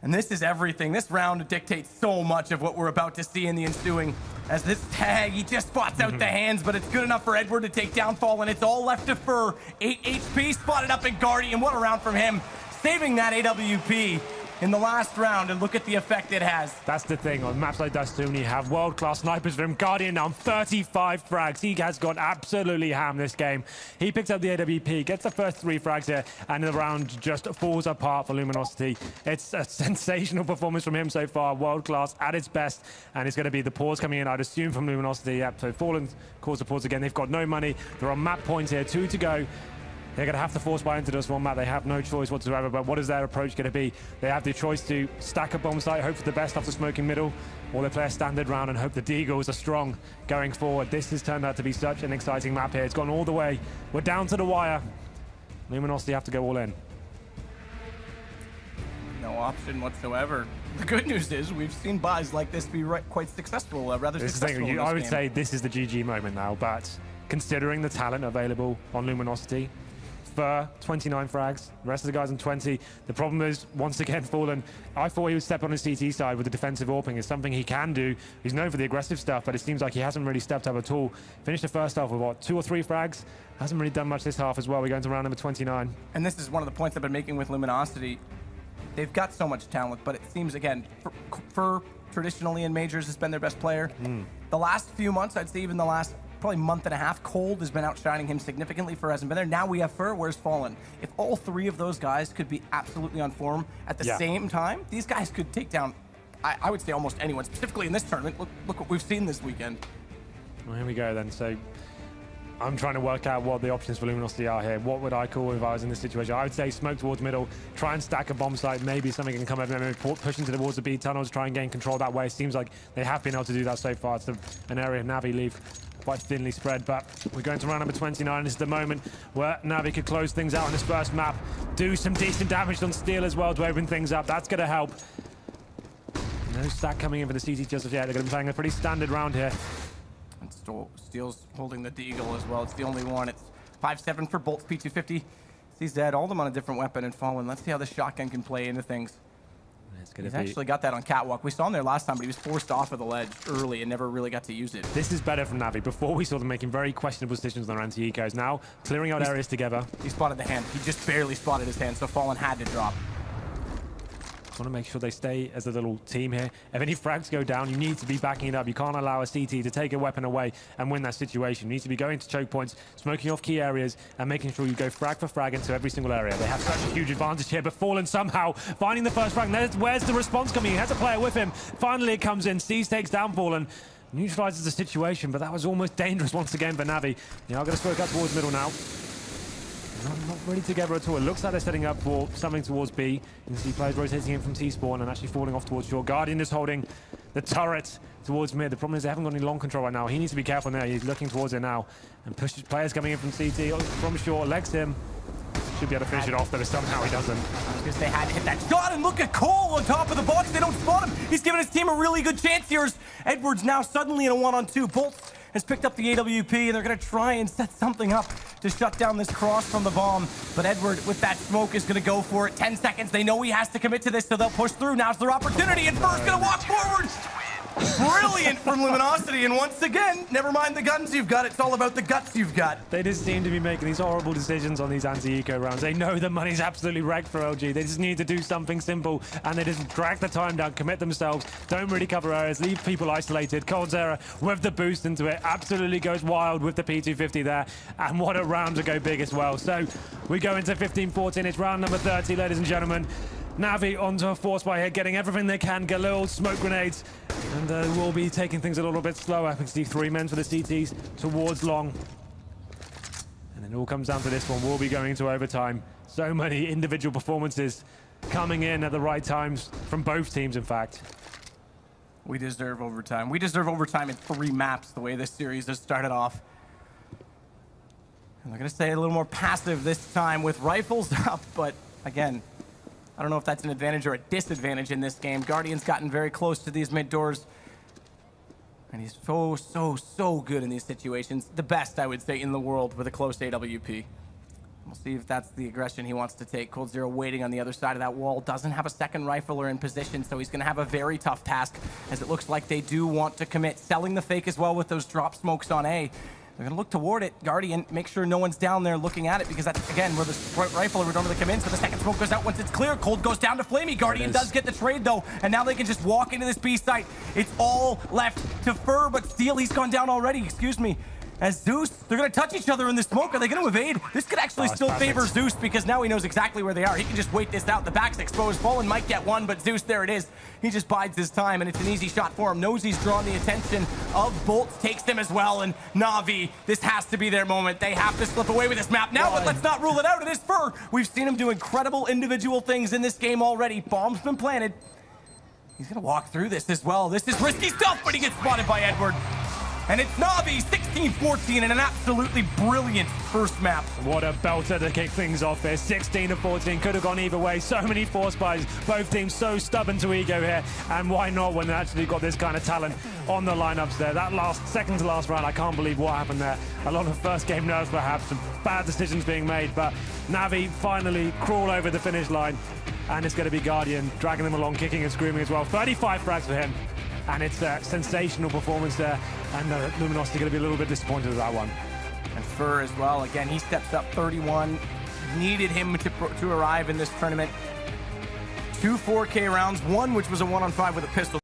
And this is everything. This round dictates so much of what we're about to see in the ensuing. As this tag, he just spots out the hands, but it's good enough for Edward to take down Fall, and it's all left to Fur. 8 HP spotted up in Guardian. What a round from him. Saving that AWP in the last round, and look at the effect it has. That's the thing, on maps like Dust 2, when you have world-class snipers from Guardian now on 35 frags. He has gone absolutely ham this game. He picks up the AWP, gets the first 3 frags here, and the round just falls apart for Luminosity. It's a sensational performance from him so far, world-class at its best, and it's going to be the pause coming in, I'd assume, from Luminosity. Yep, so Fallen calls the pause again. They've got no money. They're on map points here, 2 to go. They're going to have to force buy into this one map. They have no choice whatsoever, but what is their approach going to be? They have the choice to stack a bomb site, hope for the best after smoking middle, or they play a standard round and hope the Deagles are strong going forward. This has turned out to be such an exciting map here. It's gone all the way. We're down to the wire. Luminosity have to go all in. No option whatsoever. The good news is we've seen buys like this be quite successful, rather successful in this I would game. say this is the GG moment now, but considering the talent available on Luminosity, for 29 frags, the rest of the guys on 20. The problem is, once again, Fallen. I thought he would step on his CT side with the defensive AWPing. It's something he can do. He's known for the aggressive stuff, but it seems like he hasn't really stepped up at all. Finished the first half with, what, 2 or 3 frags? Hasn't really done much this half as well. We're going to round number 29. And this is one of the points I've been making with Luminosity. They've got so much talent, but it seems, again, for traditionally in majors has been their best player. The last few months, I'd say even the last probably month and a half, Cold has been outshining him significantly. For hasn't been there. Now we have Fur, where's Fallen? If all 3 of those guys could be absolutely on form at the same time, these guys could take down, I would say, almost anyone, specifically in this tournament. Look what we've seen this weekend. Well, here we go then. So I'm trying to work out what the options for Luminosity are here. What would I call if I was in this situation? I would say smoke towards middle, try and stack a bomb site. Maybe something can come over there, push into towards the B tunnels, try and gain control that way. It seems like they have been able to do that so far. It's an area Navi leave quite thinly spread, but we're going to round number 29. This is the moment where Navi could close things out on this first map, do some decent damage on Steel as well to open things up. That's going to help. No stack coming in for the CT just yet. They're going to be playing a pretty standard round here. And Steel's holding the Deagle as well. It's the only one. It's 5-7 for Bolts, P250. He's dead. All of them on a different weapon and Fallen. Let's see how the shotgun can play into things. He's actually got that on Catwalk. We saw him there last time, but he was forced off of the ledge early and never really got to use it. This is better from Navi. Before we saw them making very questionable decisions on their anti-ecos. Now clearing out areas together. He spotted the hand. He just barely spotted his hand, so Fallen had to drop. Just want to make sure they stay as a little team here. If any frags go down, you need to be backing it up. You can't allow a CT to take a weapon away and win that situation. You need to be going to choke points, smoking off key areas, and making sure you go frag for frag into every single area. They have such a huge advantage here, but Fallen somehow finding the first frag. Where's the response coming? He has a player with him. Finally, it comes in. Steez takes down Fallen. Neutralizes the situation, but that was almost dangerous once again for Navi. They are going to smoke up towards middle now. Not really together at all. It looks like they're setting up for something towards B. You can see players rotating in from T-spawn and actually falling off towards shore. Guardian is holding the turret towards mid. The problem is they haven't got any long control right now. He needs to be careful there. He's looking towards it now. And pushes players coming in from CT from shore. Legs him. Should be able to finish it off, but somehow he doesn't. Because they had to hit that shot, and look at Cole on top of the box. They don't spot him. He's giving his team a really good chance here. Edwards now suddenly in a 1-on-2. Bolts has picked up the AWP, and they're going to try and set something up to shut down this cross from the bomb. But Edward, with that smoke, is going to go for it. 10 seconds. They know he has to commit to this, so they'll push through. Now's their opportunity, and Fur's going to walk forward. Brilliant from Luminosity, and once again, never mind the guns you've got, it's all about the guts you've got. They just seem to be making these horrible decisions on these anti-eco rounds. They know the money's absolutely wrecked for LG. They just need to do something simple, and they just drag the time down, commit themselves, don't really cover areas, leave people isolated. Coldzera with the boost into it, absolutely goes wild with the P250 there, and what a round to go big as well. So we go into 15-14, it's round number 30, ladies and gentlemen. Navi onto a force buy here, getting everything they can. Galil, smoke grenades, and we'll be taking things a little bit slower. I can see 3 men for the CTs towards long. And then it all comes down to this one. We'll be going to overtime. So many individual performances coming in at the right times from both teams, in fact. We deserve overtime. We deserve overtime in 3 maps, the way this series has started off. And they're going to stay a little more passive this time with rifles up, but again, I don't know if that's an advantage or a disadvantage in this game. Guardian's gotten very close to these mid doors. And he's so good in these situations. The best, I would say, in the world with a close AWP. We'll see if that's the aggression he wants to take. Coldzera waiting on the other side of that wall. Doesn't have a second rifler in position, so he's going to have a very tough task, as it looks like they do want to commit. Selling the fake as well with those drop smokes on A. They're going to look toward it. Guardian, make sure no one's down there looking at it, because that's, again, where the rifle would normally come in. So the second smoke goes out once it's clear. Cold goes down to Flamey. Guardian does get the trade, though, and now they can just walk into this B site. It's all left to Fur, but Steel, he's gone down already. Excuse me. As Zeus, they're going to touch each other in the smoke. Are they going to evade? This could actually still favor Zeus because now he knows exactly where they are. He can just wait this out. The back's exposed. Fallen might get one, but Zeus, there it is. He just bides his time, and it's an easy shot for him. Knows he's drawn the attention of Bolts, takes him as well, and Na'Vi, this has to be their moment. They have to slip away with this map now, but let's not rule it out. It is Fur. We've seen him do incredible individual things in this game already. Bomb's been planted. He's going to walk through this as well. This is risky stuff, but he gets spotted by Edward. And it's Na'Vi 16-14 in an absolutely brilliant first map. What a belter to kick things off here. 16-14, could have gone either way. So many force buys. Both teams so stubborn to ego here. And why not when they actually got this kind of talent on the lineups there. That second to last round, I can't believe what happened there. A lot of first game nerves perhaps, some bad decisions being made. But Na'Vi finally crawl over the finish line. And it's going to be Guardian dragging them along, kicking and screaming as well. 35 frags for him. And it's a sensational performance there. And Luminosity going to be a little bit disappointed with that one. And Fur as well. Again, he steps up 31. Needed him to arrive in this tournament. 2 4K rounds. One which was a 1-on-5 with a pistol.